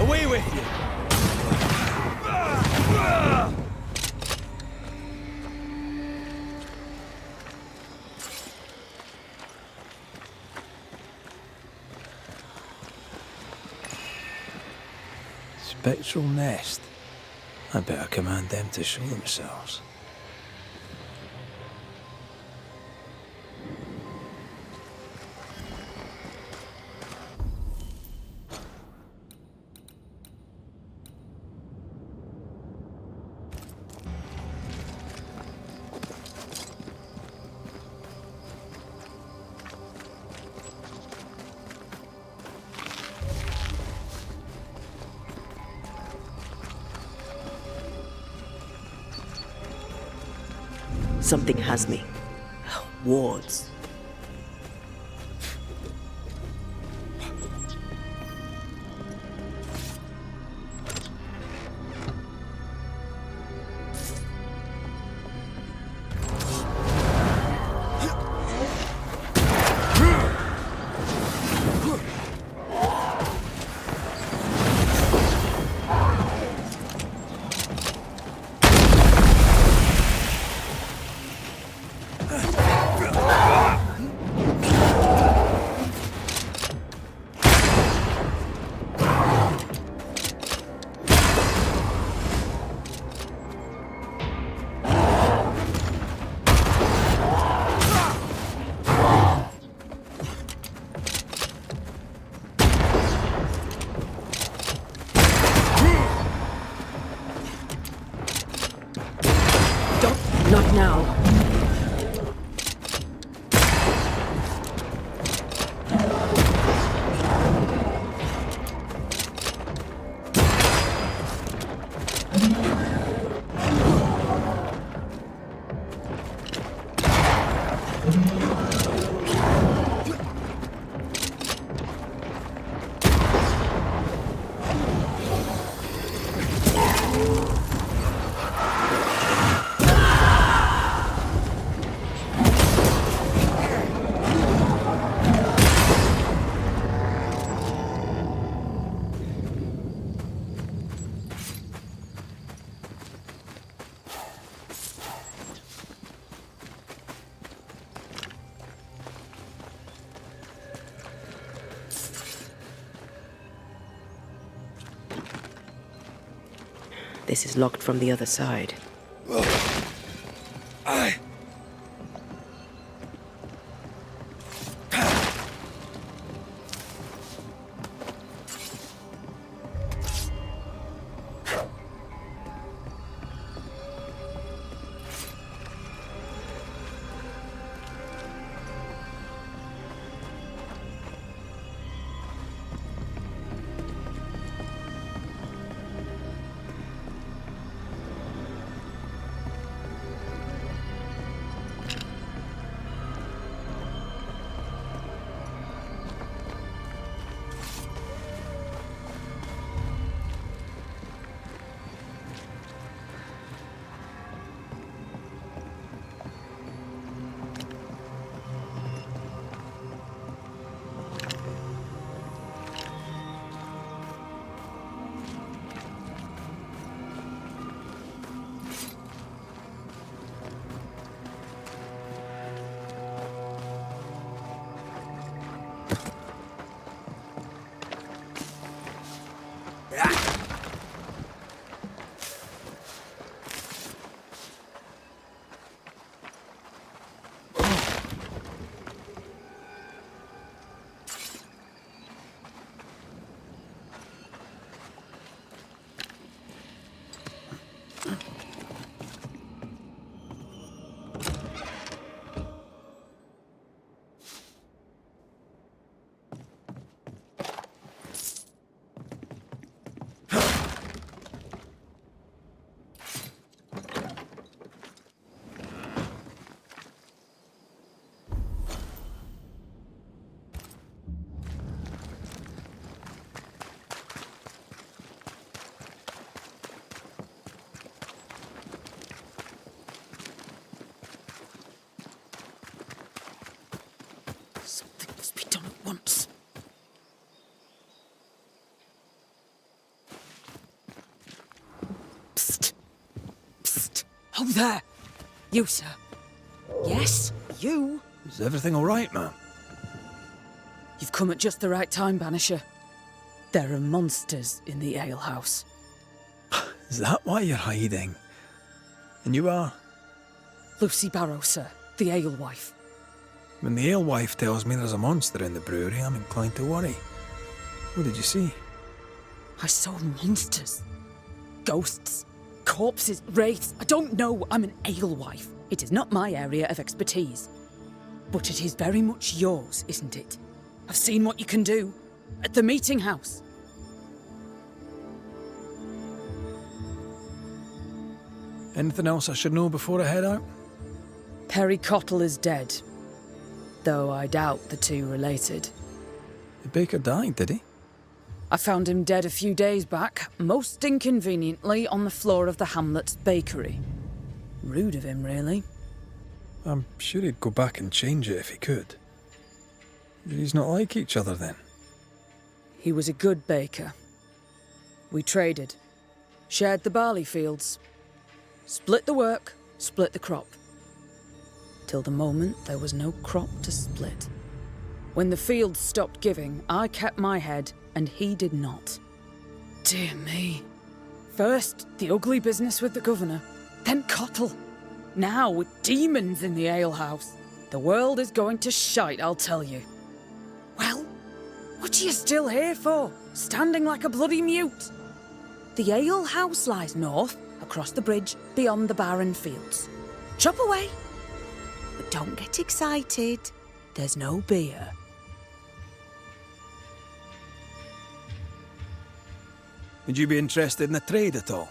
Away with you! Spectral nest. I better command them to show themselves.
Something has me. Wards. Not now. This is locked from the other side. Something must be done at once. Psst. Psst. Oh, there. You, sir. Yes, you.
Is everything all right, ma'am?
You've come at just the right time, Banisher. There are monsters in the alehouse.
Is that why you're hiding? And you are?
Lucy Barrow, sir. The alewife.
When the alewife tells me there's a monster in the brewery, I'm inclined to worry. What did you see?
I saw monsters. Ghosts. Corpses. Wraiths. I don't know. I'm an alewife. It is not my area of expertise. But it is very much yours, isn't it? I've seen what you can do. At the meeting house.
Anything else I should know before I head out?
Perry Cottle is dead. Though I doubt the two related.
The baker died, did he?
I found him dead a few days back, most inconveniently on the floor of the hamlet's bakery. Rude of him, really.
I'm sure he'd go back and change it if he could. Did he's not like each other then?
He was a good baker. We traded. Shared the barley fields. Split the work, split the crop. Till the moment there was no crop to split. When the fields stopped giving, I kept my head, and he did not. Dear me. First, the ugly business with the governor, then Cottle. Now, with demons in the alehouse. The world is going to shite, I'll tell you. Well, what are you still here for? Standing like a bloody mute? The alehouse lies north, across the bridge, beyond the barren fields. Chop away. But don't get excited. There's no beer.
Would you be interested in a trade at all?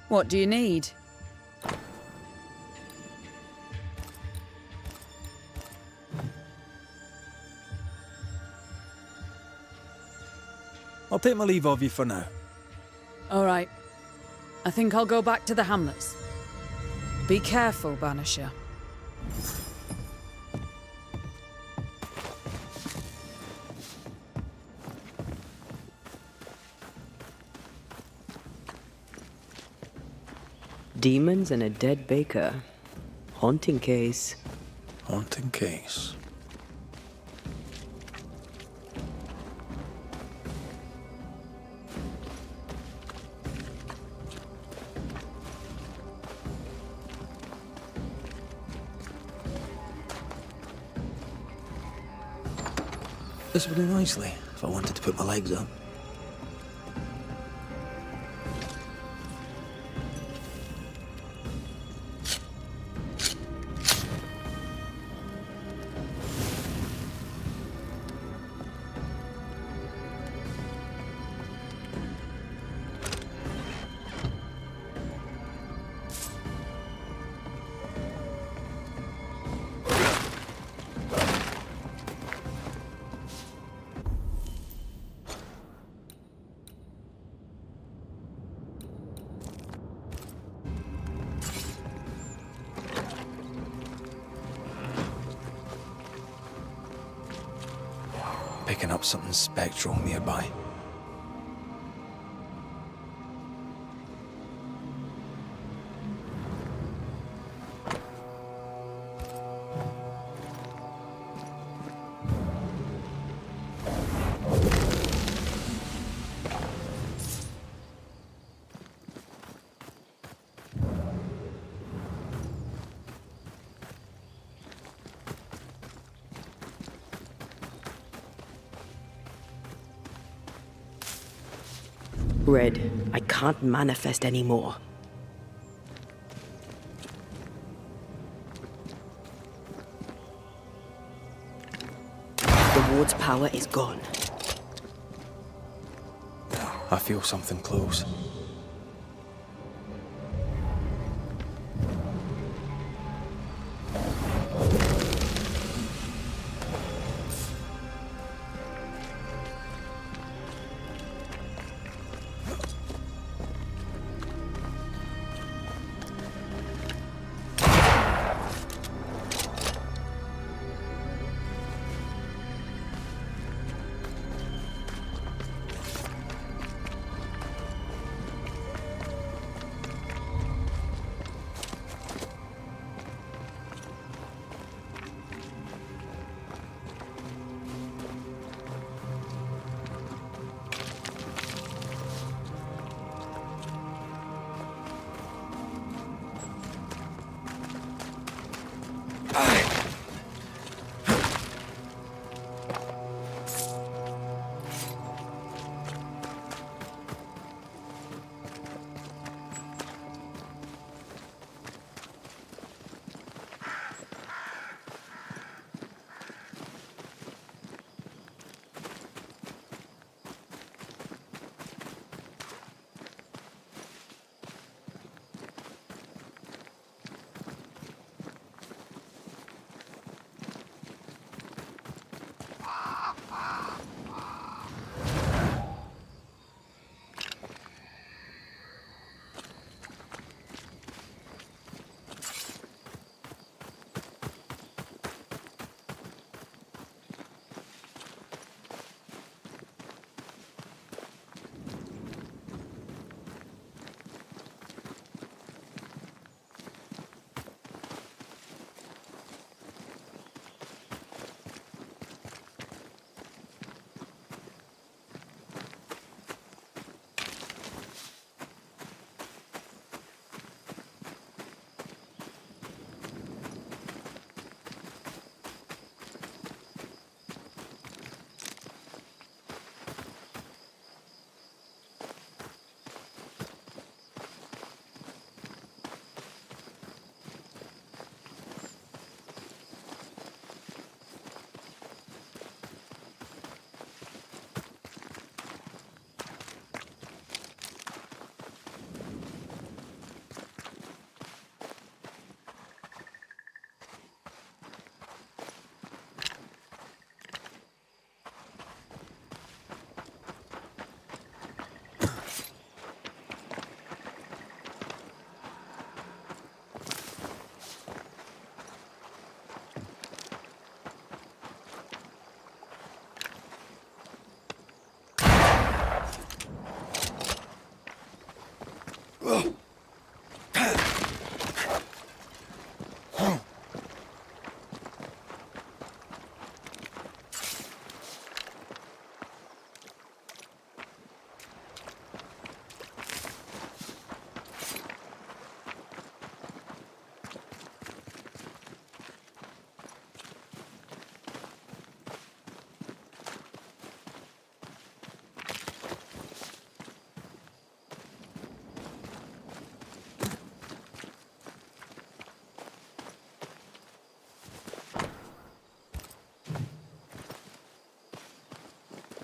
What do you need?
I'll take my leave of you for now.
All right. I think I'll go back to the hamlets. Be careful, Banisher.
Demons and a dead baker. Haunting case.
Haunting case. This would do nicely if I wanted to put my legs up. Picking up something spectral nearby.
Red, I can't manifest anymore. The ward's power is gone.
I feel something close.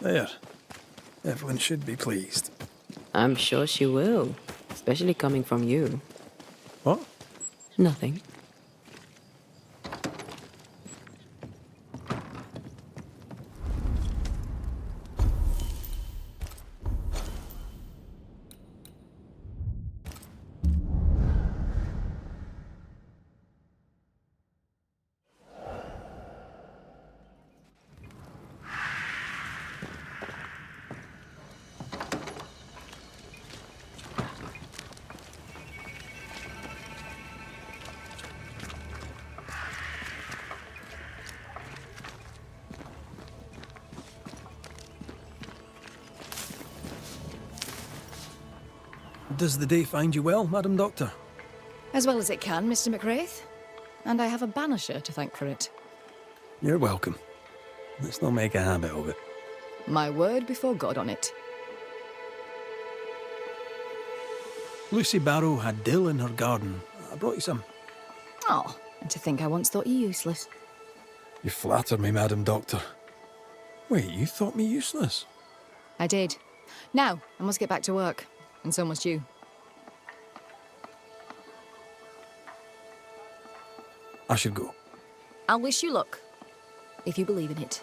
There. Evelyn should be pleased.
I'm sure she will, especially coming from you.
What?
Nothing.
Does the day find you well, Madam Doctor?
As well as it can, Mr. MacRaith. And I have a banisher to thank for it.
You're welcome. Let's not make a habit of it.
My word before God on it.
Lucy Barrow had dill in her garden. I brought you some.
Oh, and to think I once thought you useless.
You flatter me, Madam Doctor. Wait, you thought me useless?
I did. Now, I must get back to work. And so must you.
I should go.
I'll wish you luck. If you believe in it.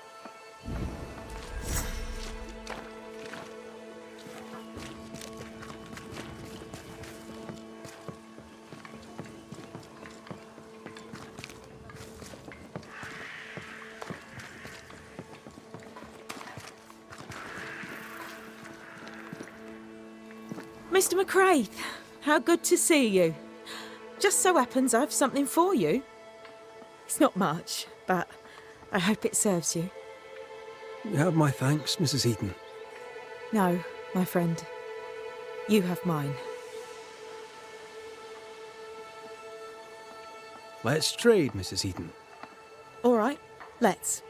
Mr. MacRaith, how good to see you. Just so happens I've something for you. It's not much, but I hope it serves you.
You have my thanks, Mrs. Heaton.
No, my friend. You have mine.
Let's trade, Mrs. Heaton.
All right, let's.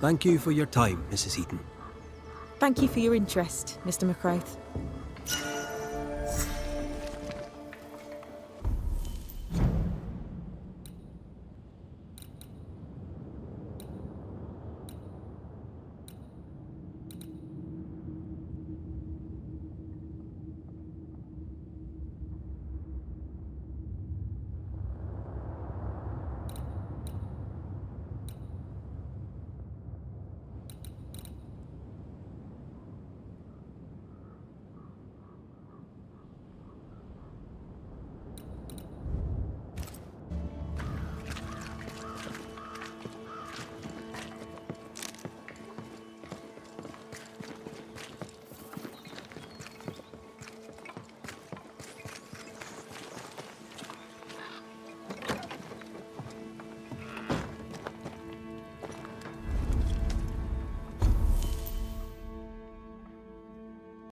Thank you for your time, Mrs. Heaton.
Thank you for your interest, Mr. MacRaith.